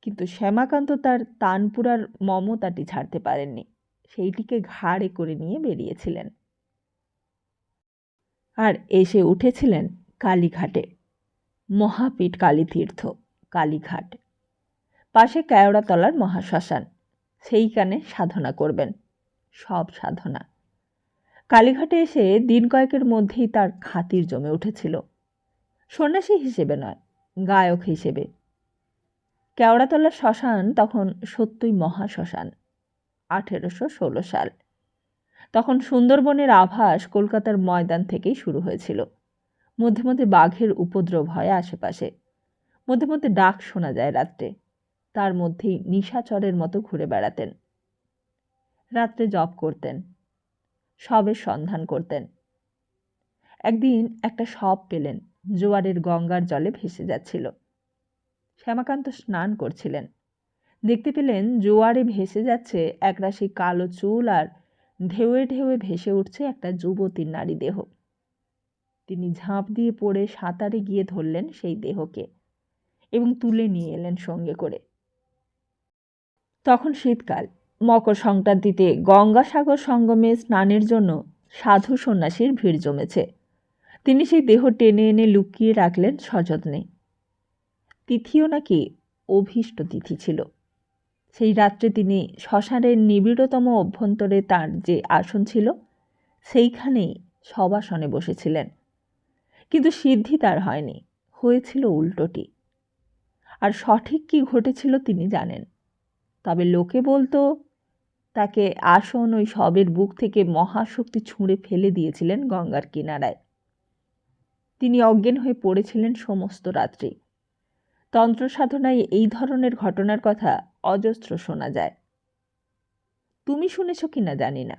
কিন্তু শ্যামাকান্ত তার তানপুরার মমতাটি ছাড়তে পারেননি, সেইটিকে ঘাড়ে করে নিয়ে বেরিয়েছিলেন। আর এসে উঠেছিলেন কালীঘাটে, মহাপীঠ কালীতীর্থ কালীঘাট, পাশে কেওড়াতলার মহাশ্মশান, সেইখানে সাধনা করবেন, সব সাধনা। কালীঘাটে এসে দিন কয়েকের মধ্যেই তার খাতির জমে উঠেছিল, সন্ন্যাসী হিসেবে নয়, গায়ক হিসেবে। কেওড়াতলার শ্মশান তখন সত্যই মহাশ্মশান। 1816 সাল। তখন সুন্দরবনের আভাস কলকাতার ময়দান থেকেই শুরু হয়েছিল। মধ্যে মধ্যে বাঘের উপদ্রব হয় আশেপাশে, মধ্যে মধ্যে ডাক শোনা যায় রাত্রে। তার মধ্যেই নিশাচরের মতো ঘুরে বেড়াতেন। রাত্রে জপ করতেন, শবের সন্ধান করতেন। একদিন একটা শব পেলেন, জোয়ারের গঙ্গার জলে ভেসে যাচ্ছিল। শ্যামাকান্ত স্নান করছিলেন, দেখতে পেলেন জোয়ারে ভেসে যাচ্ছে একরাশি কালো চুল, আর ঢেউয়ে ঢেউয়ে ভেসে উঠছে একটা যুবতীর নারী দেহ। তিনি ঝাঁপ দিয়ে পড়ে সাঁতারে গিয়ে ধরলেন সেই দেহকে এবং তুলে নিয়ে এলেন সঙ্গে করে। তখন শীতকাল, মকর সংক্রান্তিতে গঙ্গাসাগর সঙ্গমে স্নানের জন্য সাধু সন্ন্যাসীর ভিড় জমেছে। তিনি সেই দেহ টেনে এনে লুকিয়ে রাখলেন সযত্নে। তিথিও নাকি অভীষ্ট তিথি ছিল। সেই রাত্রে তিনি শ্মশানের নিবিড়তম অভ্যন্তরে তার যে আসন ছিল, সেইখানেই সবাসনে বসেছিলেন। কিন্তু সিদ্ধি তার হয়নি, হয়েছিল উল্টোটি। আর সঠিক কি ঘটেছিল তিনি জানেন। তবে লোকে বলতো তাকে আসন ওই শবের বুক থেকে মহাশক্তি ছুঁড়ে ফেলে দিয়েছিলেন গঙ্গার কিনারায়। তিনি অজ্ঞান হয়ে পড়েছিলেন সমস্ত রাত্রি। তন্ত্র সাধনায় এই ধরনের ঘটনার কথা অজস্র শোনা যায়। তুমি শুনেছ কিনা জানি না।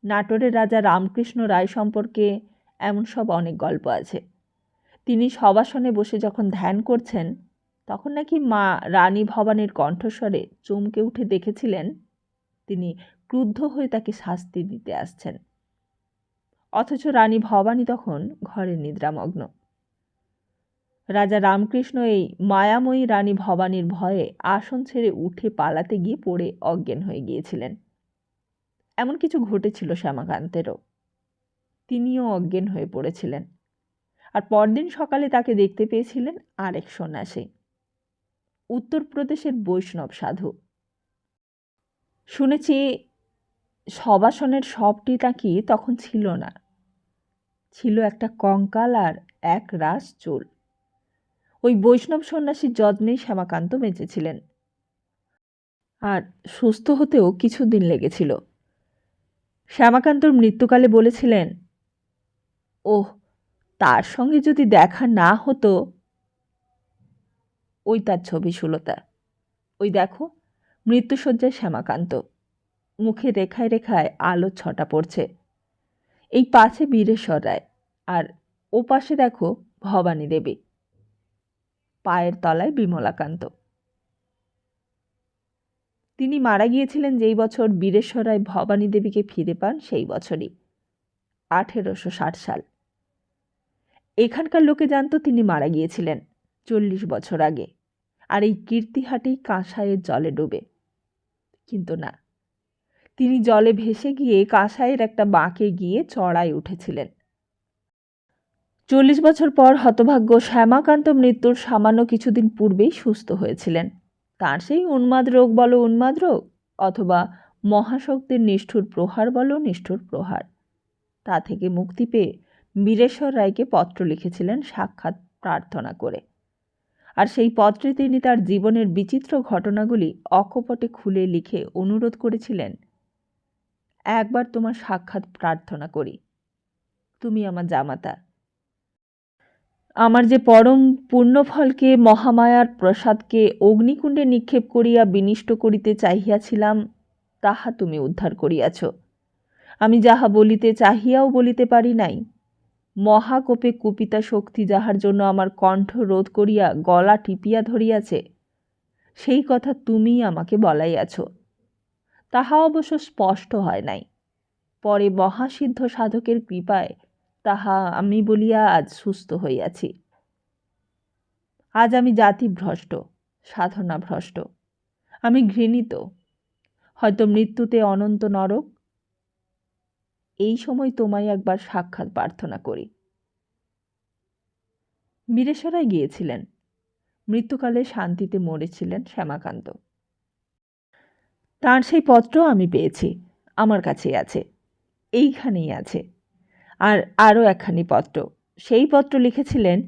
নাটোরের রাজা রামকৃষ্ণ রায় সম্পর্কে এমন সব অনেক গল্প আছে। তিনি সবাসনে বসে যখন ধ্যান করছেন, তখন নাকি মা রানী ভবানীর কণ্ঠস্বরে চমকে উঠে দেখেছিলেন তিনি ক্রুদ্ধ হয়ে তাকে শাস্তি দিতে আসছেন, অথচ রানী ভবানী তখন ঘরে নিদ্রামগ্ন। রাজা রামকৃষ্ণ এই মায়াময়ী রানী ভবানীর ভয়ে আসন ছেড়ে উঠে পালাতে গিয়ে পড়ে অজ্ঞান হয়ে গিয়েছিলেন। এমন কিছু ঘটেছিল শ্যামাকান্তেরও। তিনিও অজ্ঞান হয়ে পড়েছিলেন, আর পরদিন সকালে তাকে দেখতে পেয়েছিলেন আরেক সন্ন্যাসী, উত্তরপ্রদেশের বৈষ্ণব সাধু। শুনেছি সবাসনের সবটি নাকি তখন ছিল না, ছিল একটা কঙ্কাল আর এক রাশ চুল। ওই বৈষ্ণব সন্ন্যাসীর যত্নেই শ্যামাকান্ত বেঁচেছিলেন, আর সুস্থ হতেও কিছুদিন লেগেছিল। শ্যামাকান্তর মৃত্যুকালে বলেছিলেন, ওহ, তার সঙ্গে যদি দেখা না হতো ওই তার ছবি সুলতা। ওই দেখো, মৃত্যুশয্যায় শ্যামাকান্ত, মুখে রেখায় রেখায় আলোর ছটা পড়ছে। এই পাশে বীরেশ্বর রায়, আর ও পাশে দেখো ভবানী দেবী, পায়ের তলায় বিমলাকান্ত। তিনি মারা গিয়েছিলেন যেই বছর বীরেশ্বর রায় ভবানী দেবীকে ফিরে পান, সেই বছরই 1860 সাল। এখানকার লোকে জানতো তিনি মারা গিয়েছিলেন 40 বছর আগে, আর এই কীর্তিহাটেই কাঁসাইয়ের জলে ডুবে। কিন্তু না, তিনি জলে ভেসে গিয়ে কাঁসাইয়ের একটা বাঁকে গিয়ে চড়ায় উঠেছিলেন। 40 বছর পর হতভাগ্য শ্যামাকান্ত মৃত্যুর সামান্য কিছুদিন পূর্বেই সুস্থ হয়েছিলেন। তার সেই উন্মাদ রোগ বলো উন্মাদ রোগ, অথবা মহাশক্তির নিষ্ঠুর প্রহার বলো নিষ্ঠুর প্রহার, তা থেকে মুক্তি পেয়ে বীরেশ্বর রায়কে পত্র লিখেছিলেন সাক্ষাৎ প্রার্থনা করে। আর সেই পত্রে তিনি তার জীবনের বিচিত্র ঘটনাগুলি অকপটে খুলে লিখে অনুরোধ করেছিলেন, একবার তোমার সাক্ষাৎ প্রার্থনা করি, তুমি আমার জামাতা। আমার যে পরম পুণ্যফলকে মহামায়ার প্রসাদকে অগ্নিকুণ্ডে নিক্ষেপ করিয়া বিনিষ্ট করিতে চাহিয়াছিলাম, তাহা তুমি উদ্ধার করিয়াছ। আমি যাহা বলিতে চাহিয়াও বলিতে পারি নাই, মহাকোপে কুপিতা শক্তি যাহার জন্য আমার কণ্ঠ রোধ করিয়া গলা টিপিয়া ধরিয়াছে, সেই কথা তুমি আমাকে বলাইয়াছ। তাহা অবশ্য স্পষ্ট হয় নাই, পরে মহাসিদ্ধ সাধকের কৃপায় তাহা আমি বলিয়া আজ সুস্থ হইয়াছি। আজ আমি জাতিভ্রষ্ট, সাধনাভ্রষ্ট, আমি ঘৃণিত, হয়তো মৃত্যুতে অনন্ত নরক। এই সময় তোমায় একবার সাক্ষাৎ প্রার্থনা করি। বীরেশ্বরায় গিয়েছিলেন, মৃত্যুকালে শান্তিতে মরেছিলেন শ্যামাকান্ত। তার সেই পত্র আমি পেয়েছি, আমার কাছেই আছে, এইখানেই আছে। আর আরও একখানি পত্র, সেই পত্র লিখেছিলেন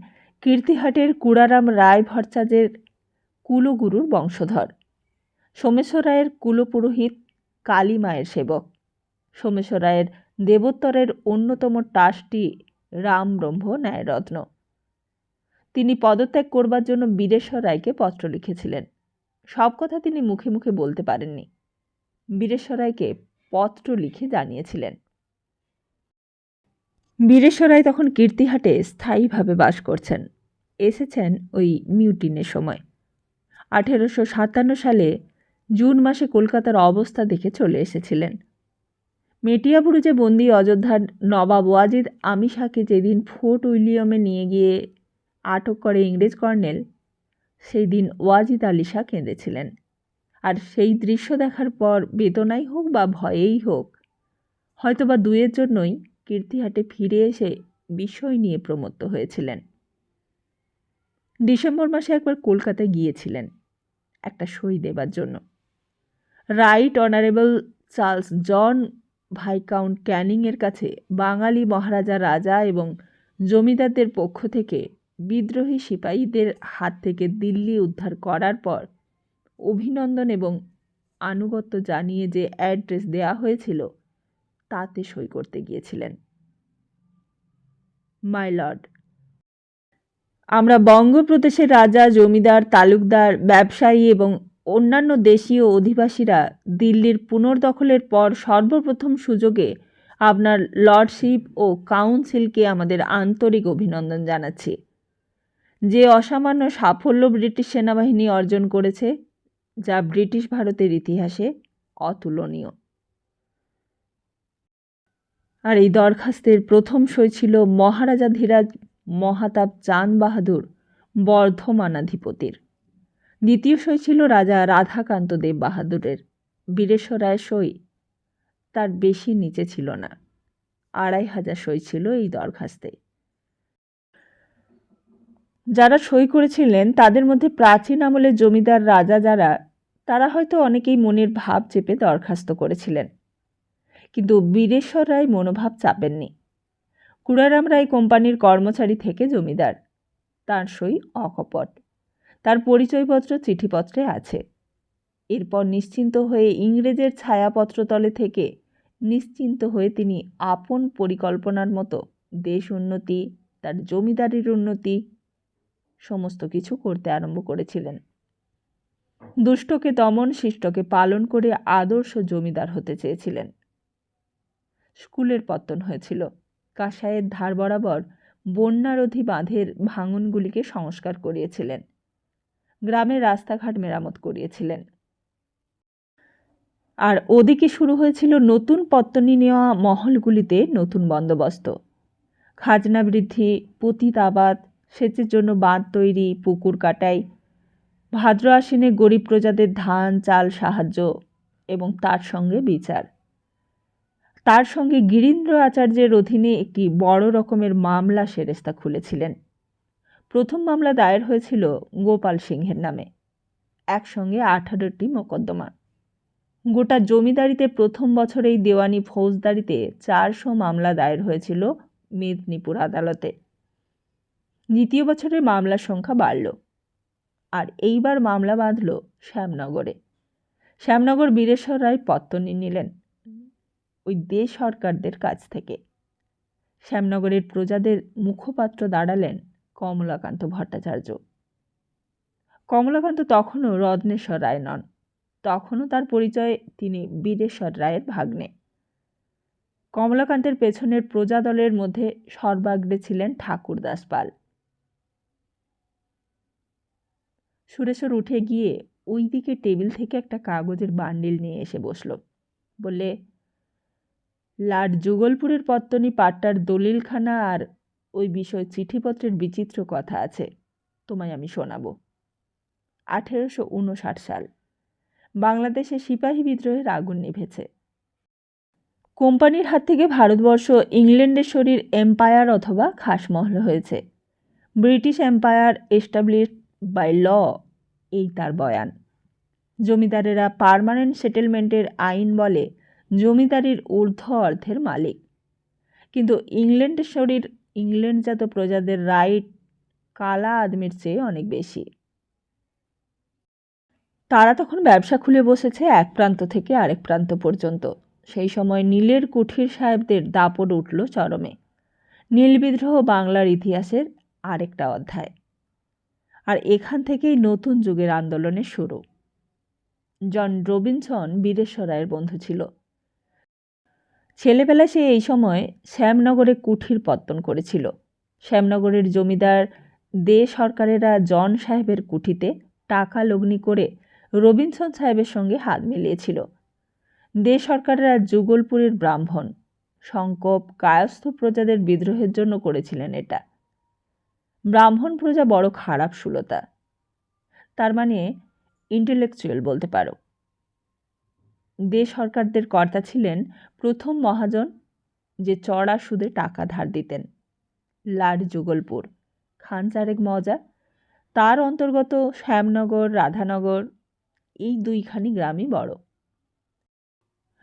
কীর্তিহাটের কুড়ারাম রায় ভট্টাচার্যের কুলগুরুর বংশধর, সোমেশ্বর রায়ের কুলপুরোহিত, কালী মায়ের সেবক, সোমেশ্বর রায়ের দেবোত্তরের অন্যতম টাস্টি রামব্রহ্ম ন্যায়রত্ন। তিনি পদত্যাগ করবার জন্য বীরেশ্বর রায়কে পত্র লিখেছিলেন। সব কথা তিনি মুখে মুখে বলতে পারেননি, বীরেশ্বর রায়কে পত্র লিখে জানিয়েছিলেন। বীরেশ্বর রায় তখন কীর্তিহাটে স্থায়ীভাবে বাস করছেন, এসেছেন ওই মিউটিনের সময়। 1857 সালে জুন মাসে কলকাতার অবস্থা দেখে চলে এসেছিলেন। মেটিয়াবুরুজে বন্দী অযোধ্যার নবাব ওয়াজিদ আলী শাহকে যেদিন ফোর্ট উইলিয়ামে নিয়ে গিয়ে আটক করে ইংরেজ কর্নেল, সেই দিন ওয়াজিদ আলী শাহ কেঁদেছিলেন। আর সেই দৃশ্য দেখার পর বেদনাই হোক বা ভয়েই হোক, হয়তোবা দুয়ের জন্যই কীর্তিহাটে ফিরে এসে বিষয় নিয়ে প্রমত্ত হয়েছিলেন। ডিসেম্বর মাসে একবার কলকাতায় গিয়েছিলেন একটা সই দেবার জন্য। রাইট অনারেবল চার্লস জন ভাইকাউন্ট ক্যানিংয়ের কাছে বাঙালি মহারাজা রাজা এবং জমিদারদের পক্ষ থেকে বিদ্রোহী সিপাহীদের হাত থেকে দিল্লি উদ্ধার করার পর অভিনন্দন এবং আনুগত্য জানিয়ে যে অ্যাড্রেস দেয়া হয়েছিল, তাতে সই করতে গিয়েছিলেন। মাই লর্ড, আমরা বঙ্গপ্রদেশের রাজা, জমিদার, তালুকদার, ব্যবসায়ী এবং অন্যান্য দেশীয় অধিবাসীরা দিল্লির পুনর্দখলের পর সর্বপ্রথম সুযোগে আপনার লর্ডশিপ ও কাউন্সিলকে আমাদের আন্তরিক অভিনন্দন জানাচ্ছি। যে অসামান্য সাফল্য ব্রিটিশ সেনাবাহিনী অর্জন করেছে, যা ব্রিটিশ ভারতের ইতিহাসে অতুলনীয়। আর এই দরখাস্তের প্রথম সই ছিল মহারাজা ধীরাজ মহাতাব চাঁদ বাহাদুর বর্ধমানাধিপতির। দ্বিতীয় সই ছিল রাজা রাধাকান্ত দেব বাহাদুরের। বীরেশ্বর রায়ের সই তার বেশি নিচে ছিল না, 2500 সই ছিল এই দরখাস্তে। যারা সই করেছিলেন তাদের মধ্যে প্রাচীন আমলের জমিদার রাজা যারা, তারা হয়তো অনেকেই মনের ভাব চেপে দরখাস্ত করেছিলেন, কিন্তু বীরেশ্বর রায় মনোভাব চাপেননি। কুড়ারাম রায় কোম্পানির কর্মচারী থেকে জমিদার, তার সই অকপট, তার পরিচয়পত্র চিঠিপত্রে আছে। এরপর নিশ্চিন্ত হয়ে ইংরেজের ছায়াপত্রতলে থেকে নিশ্চিন্ত হয়ে তিনি আপন পরিকল্পনার মতো দেশ উন্নতি, তার জমিদারির উন্নতি সমস্ত কিছু করতে আরম্ভ করেছিলেন। দুষ্টকে দমন, শিষ্টকে পালন করে আদর্শ জমিদার হতে চেয়েছিলেন। স্কুলের পত্তন হয়েছিল। কাঁসাইয়ের ধার বরাবর বন্যারোধী বাঁধের ভাঙনগুলিকে সংস্কার করিয়েছিলেন। গ্রামের রাস্তাঘাট মেরামত করিয়েছিলেন। আর ওদিকে শুরু হয়েছিল নতুন পত্তনি নেওয়া মহলগুলিতে নতুন বন্দোবস্ত। খাজনা বৃদ্ধি, পতিতাবাদ, সেচের জন্য বাঁধ তৈরি, পুকুর কাটাই, ভাদ্র আশ্বিনে গরিব প্রজাদের ধান চাল সাহায্য এবং তার সঙ্গে বিচার। তার সঙ্গে গিরীন্দ্র আচার্যের অধীনে একটি বড় রকমের মামলা সেরেস্তা খুলেছিলেন। প্রথম মামলা দায়ের হয়েছিল গোপাল সিংহের নামে। একসঙ্গে 18টি মোকদ্দমা। গোটা জমিদারিতে প্রথম বছরেই দেওয়ানি ফৌজদারিতে 400 মামলা দায়ের হয়েছিল মেদিনীপুর আদালতে। দ্বিতীয় বছরে মামলার সংখ্যা বাড়ল, আর এইবার মামলা বাঁধল শ্যামনগরে। শ্যামনগর বীরেশ্বর রায় পত্তনি নিলেন ওই দেশ সরকারদের কাছ থেকে। শ্যামনগরের প্রজাদের মুখপাত্র দাঁড়ালেন কমলাকান্ত ভট্টাচার্য। কমলাকান্ত তখনও রত্নেশ্বর রায় নন, তখনও তার পরিচয় তিনি বীরেশ্বর রায়ের ভাগ্নে। কমলাকান্তের পেছনের প্রজাদলের মধ্যে সর্বাগ্রে ছিলেন ঠাকুরদাস পাল। সুরেশ্বর উঠে গিয়ে ওই দিকে টেবিল থেকে একটা কাগজের বান্ডিল নিয়ে এসে বসল। বললে, লাট যুগলপুরের পত্তনি পাট্টার দলিলখানা আর ওই বিষয় চিঠিপত্রের বিচিত্র কথা আছে, তোমায় আমি শোনাব। 1859 সাল। বাংলাদেশে সিপাহী বিদ্রোহের আগুন নিভেছে। কোম্পানির হাত থেকে ভারতবর্ষ ইংল্যান্ডের শরীর এম্পায়ার অথবা খাসমহল হয়েছে। British empire established by law, এই তার বয়ান। জমিদারেরা পার্মানেন্ট সেটেলমেন্টের আইন বলে জমিদারির ঊর্ধ্ব অর্ধের মালিক, কিন্তু ইংল্যান্ডের শরীর ইংল্যান্ডজাত প্রজাদের রাইট কালা আদমির চেয়ে অনেক বেশি। তারা তখন ব্যবসা খুলে বসেছে এক প্রান্ত থেকে আরেক প্রান্ত পর্যন্ত। সেই সময় নীলের কুঠির সাহেবদের দাপট উঠল চরমে। নীল বিদ্রোহ বাংলার ইতিহাসের আরেকটা অধ্যায়। আর এখান থেকেই নতুন যুগের আন্দোলনের শুরু। জন রবিনসন বীরেশ্বর রায়ের বন্ধু ছিল। ছেলেবেলা সে এই সময় শ্যামনগরে কুঠির পত্তন করেছিল। শ্যামনগরের জমিদার দে সরকারেরা জন সাহেবের কুঠিতে টাকা লগ্নি করে রবিনসন সাহেবের সঙ্গে হাত মিলিয়েছিল। দে সরকারেরা যুগলপুরের ব্রাহ্মণ, সংকপ, কায়স্থ প্রজাদের বিদ্রোহের জন্য করেছিলেন এটা। ব্রাহ্মণ প্রজা বড় খারাপ সুলতা, তার মানে ইন্টেলেকচুয়াল বলতে পারো। দে সরকারদের কর্তা ছিলেন প্রথম মহাজন, যে চড়া সুদে টাকা ধার দিতেন, লাট যুগলপুর, খান চারেক মৌজা, তার অন্তর্গত শ্যামনগর, রাধানগর, এই দুইখানি গ্রামই বড়।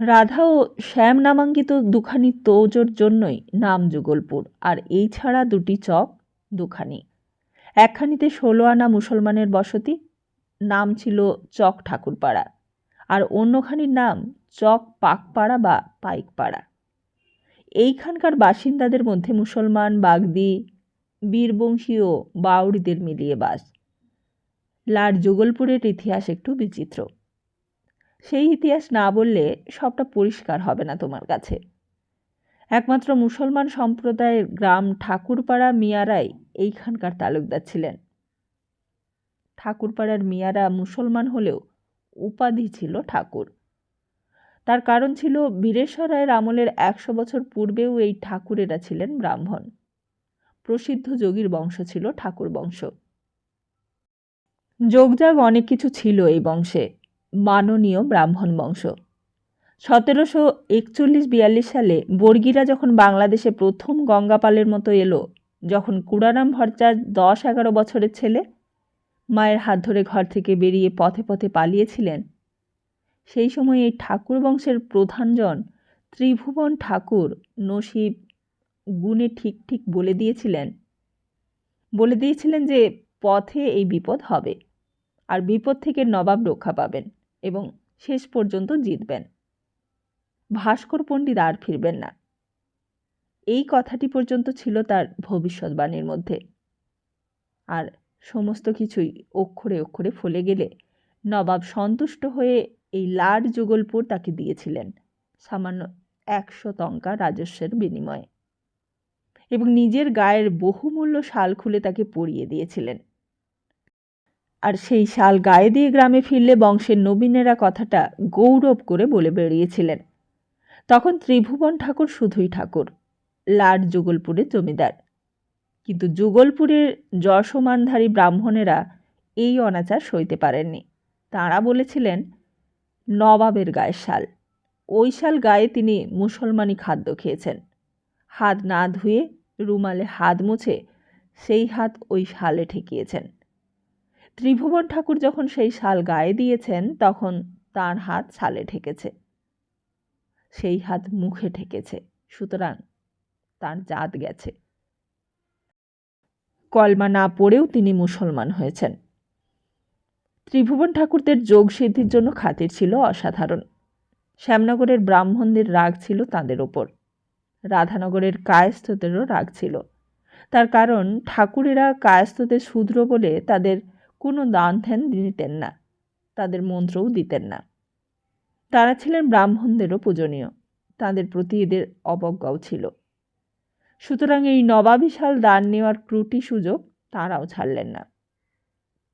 রাধা ও শ্যাম নামাঙ্কিত দুখানি তৌজোর জন্যই নাম যুগলপুর। আর এই ছাড়া দুটি চক দুখানি। একখানিতে 16 আনা মুসলমানের বসতি, নাম ছিল চক ঠাকুরপাড়া, আর অন্যখানির নাম চক পাকপাড়া বা পাইকপাড়া। এইখানকার বাসিন্দাদের মধ্যে মুসলমান, বাগদি, বীরবংশী ও বাউরিদের মিলিয়ে বাস। লাট যুগলপুরের ইতিহাস একটু বিচিত্র। সেই ইতিহাস না বললে সবটা পরিষ্কার হবে না তোমার কাছে। একমাত্র মুসলমান সম্প্রদায়ের গ্রাম ঠাকুরপাড়া মিয়ারাই এইখানকার তালুকদার ছিলেন। ঠাকুরপাড়ার মিয়ারা মুসলমান হলেও উপাধি ছিল ঠাকুর। তার কারণ ছিল বীরেশ্বর রায়ের আমলের 100 বছর পূর্বেও এই ঠাকুরেরা ছিলেন ব্রাহ্মণ। প্রসিদ্ধ যোগীর বংশ ছিল ঠাকুর বংশ। যোগজাগ অনেক কিছু ছিল এই বংশে। মাননীয় ব্রাহ্মণ বংশ। 1741-42 সালে বর্গীরা যখন বাংলাদেশে প্রথম গঙ্গাপালের মতো এলো, যখন কুড়ারাম ভট্টাচার্য 10-11 বছরের ছেলে মায়ের হাত ধরে ঘর থেকে বেরিয়ে পথে পথে পালিয়েছিলেন, সেই সময় এই ঠাকুর বংশের প্রধানজন ত্রিভুবন ঠাকুর নসিব গুণে ঠিক ঠিক বলে দিয়েছিলেন যে পথে এই বিপদ হবে, আর বিপদ থেকে নবাব রক্ষা পাবেন এবং শেষ পর্যন্ত জিতবেন। ভাস্কর পণ্ডিত আর ফিরবেন না। এই কথাটি পর্যন্ত ছিল তার ভবিষ্যৎবাণীর মধ্যে। আর সমস্ত কিছুই অক্ষরে অক্ষরে ফলে গেলে নবাব সন্তুষ্ট হয়ে এই লাট যুগলপুর তাকে দিয়েছিলেন সামান্য 100 টঙ্কা রাজস্বের বিনিময়ে, এবং নিজের গায়ের বহুমূল্য শাল খুলে তাকে পরিয়ে দিয়েছিলেন। আর সেই শাল গায়ে দিয়ে গ্রামে ফিরলে বংশের নবীনেরা কথাটা গৌরব করে বলে বেরিয়েছিলেন। তখন ত্রিভুবন ঠাকুর শুধুই ঠাকুর, লাট যুগলপুরের জমিদার। কিন্তু যুগলপুরের যশমানধারী ব্রাহ্মণেরা এই অনাচার সইতে পারেননি। তাঁরা বলেছিলেন নবাবের গায়ের শাল, ওই শাল গায়ে তিনি মুসলমানি খাদ্য খেয়েছেন। হাত না ধুয়ে রুমালে হাত মুছে সেই হাত ওই শালে ঠেকিয়েছেন। ত্রিভুবন ঠাকুর যখন সেই শাল গায়ে দিয়েছেন তখন তার হাত শালে ঠেকেছে, সেই হাত মুখে ঠেকেছে, সুতরাং তার জাত গেছে। কলমা না পড়েও তিনি মুসলমান হয়েছেন। ত্রিভুবন ঠাকুরদের যোগ সিদ্ধির জন্য খাতির ছিল অসাধারণ। শ্যামনগরের ব্রাহ্মণদের রাগ ছিল তাঁদের ওপর, রাধানগরের কায়স্থদেরও রাগ ছিল। তার কারণ ঠাকুরেরা কায়স্থদের শূদ্র বলে তাদের কোনো দান ধ্যান দিতেন না, তাদের মন্ত্রও দিতেন না। তারা ছিলেন ব্রাহ্মণদেরও পূজনীয়, তাদের প্রতি এদের অবজ্ঞাও ছিল। সুতরাং এই নবাবিশাল দান নেওয়ার ত্রুটি সুযোগ তারাও ছাড়লেন না।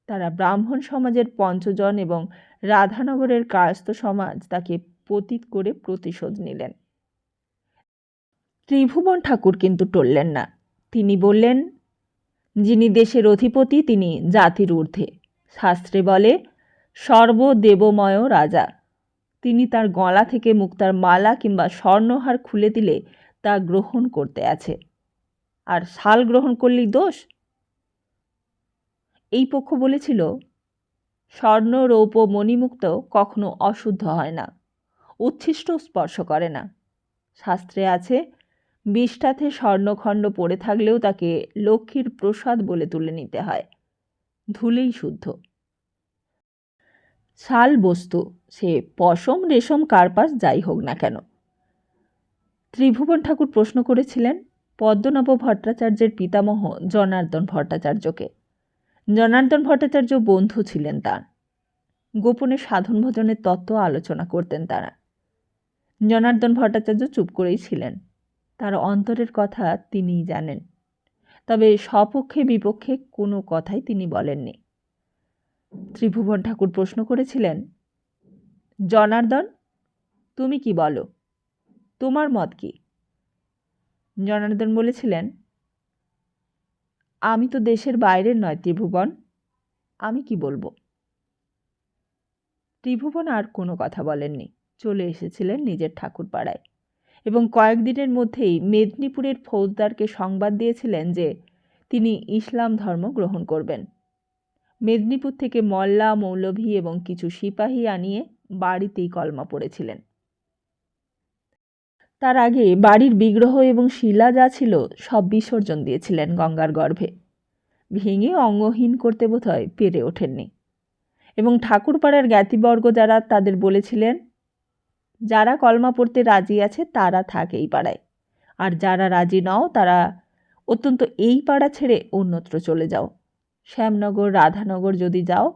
তারা ব্রাহ্মণ সমাজের পঞ্চজন এবং রাধানগরের কায়স্থ সমাজ তাকে পতিত করে প্রতিশোধ নিলেন। ত্রিভুবন ঠাকুর কিন্তু টললেন না। তিনি বললেন, যিনি দেশের অধিপতি তিনি জাতির ঊর্ধ্বে। শাস্ত্রে বলে সর্বদেবময় রাজা। তিনি তার গলা থেকে মুক্তার মালা কিংবা স্বর্ণহার খুলে দিলে তা গ্রহণ করতে আছে, আর শাল গ্রহণ করলেই দোষ? এই পক্ষ বলেছিল স্বর্ণ রৌপ্য মণিমুক্ত কখনো অশুদ্ধ হয় না, উচ্ছিষ্ট স্পর্শ করে না। শাস্ত্রে আছে বিষ্ঠাতে স্বর্ণখণ্ড পড়ে থাকলেও তাকে লক্ষ্মীর প্রসাদ বলে তুলে নিতে হয়, ধুলেই শুদ্ধ। শাল বস্তু, সে পশম রেশম কার্পাস যাই হোক না কেন। ত্রিভুবন ঠাকুর প্রশ্ন করেছিলেন পদ্মনাভ ভট্টাচার্যের পিতামহ জনার্দন ভট্টাচার্যকে। জনার্দন ভট্টাচার্য বন্ধু ছিলেন তাঁর। গোপনে সাধন ভজনের তত্ত্ব আলোচনা করতেন তারা। জনার্দন ভট্টাচার্য চুপ করেই ছিলেন, তার অন্তরের কথা তিনিই জানেন। তবে সপক্ষে বিপক্ষে কোনো কথাই তিনি বলেননি। ত্রিভুবন ঠাকুর প্রশ্ন করেছিলেন, জনার্দন, তুমি কি বলো, তোমার মত কি? জনার্দন বলেছিলেন, আমি তো দেশের বাইরের নয় ত্রিভুবন, আমি কি বলবো? ত্রিভুবন আর কোনো কথা বলেননি, চলে এসেছিলেন নিজের ঠাকুর পাড়ায়, এবং কয়েকদিনের মধ্যেই মেদিনীপুরের ফৌজদারকে সংবাদ দিয়েছিলেন যে তিনি ইসলাম ধর্ম গ্রহণ করবেন। মেদিনীপুর থেকে মোল্লা মৌলভী এবং কিছু সিপাহী আনিয়ে বাড়িতেই কলমা পড়েছিলেন। তার আগে বাড়ির বিগ্রহ এবং শিলা যা ছিল সব বিসর্জন দিয়েছিলেন গঙ্গার গর্ভে। ভেঙে অঙ্গহীন করতে বোধহয় পেরে ওঠেননি। এবং ঠাকুরপাড়ার জ্ঞাতিবর্গ যারা, তাদের বলেছিলেন যারা কলমা পড়তে রাজি আছে তারা থাক এই পাড়ায়, আর যারা রাজি নও তারা অত্যন্ত এই পাড়া ছেড়ে অন্যত্র চলে যাও। শ্যামনগর রাধানগর যদি যাও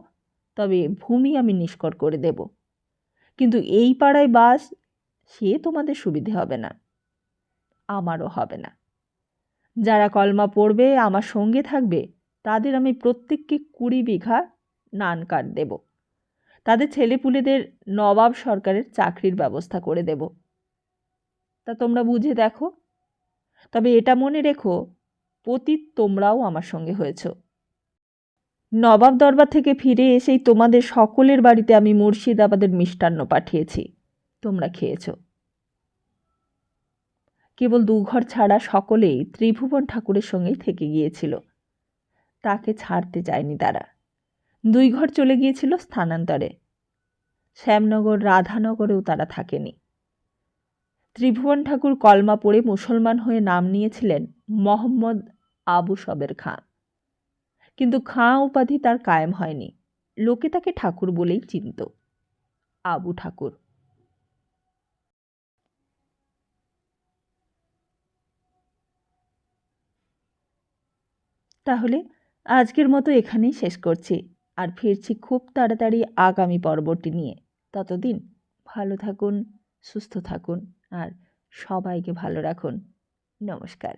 তবে ভূমি আমি নিষ্কর করে দেব, কিন্তু এই পাড়ায় বাস সে তোমাদের সুবিধে হবে না, আমারও হবে না। যারা কলমা পড়বে আমার সঙ্গে থাকবে তাদের আমি প্রত্যেককে 20 বিঘা নান কাট দেব, তাদের ছেলেপুলেদের নবাব সরকারের চাকরির ব্যবস্থা করে দেব। তা তোমরা বুঝে দেখো। তবে এটা মনে রেখো, পতিত তোমরাও আমার সঙ্গে হয়েছ। নবাব দরবার থেকে ফিরে এসেই তোমাদের সকলের বাড়িতে আমি মুর্শিদাবাদের মিষ্টান্ন পাঠিয়েছি, তোমরা খেয়েছ। কেবল 2 ঘর ছাড়া সকলেই ত্রিভুবন ঠাকুরের সঙ্গেই থেকে গিয়েছিল, তাকে ছাড়তে চায়নি তারা। 2 ঘর চলে গিয়েছিল স্থানান্তরে, শ্যামনগর রাধানগরেও তারা থাকেনি। ত্রিভুবন ঠাকুর কলমা পড়ে মুসলমান হয়ে নাম নিয়েছিলেন মোহাম্মদ আবু সবের খাঁ, কিন্তু খাঁ উপাধি তার কায়েম হয়নি। লোকে তাকে ঠাকুর বলেই চিনত, আবু ঠাকুর। তাহলে আজকের মতো এখানেই শেষ করছি, আর ফিরছি খুব তাড়াতাড়ি আগামী পর্বটি নিয়ে। ততদিন ভালো থাকুন, সুস্থ থাকুন আর সবাইকে ভালো রাখুন। নমস্কার।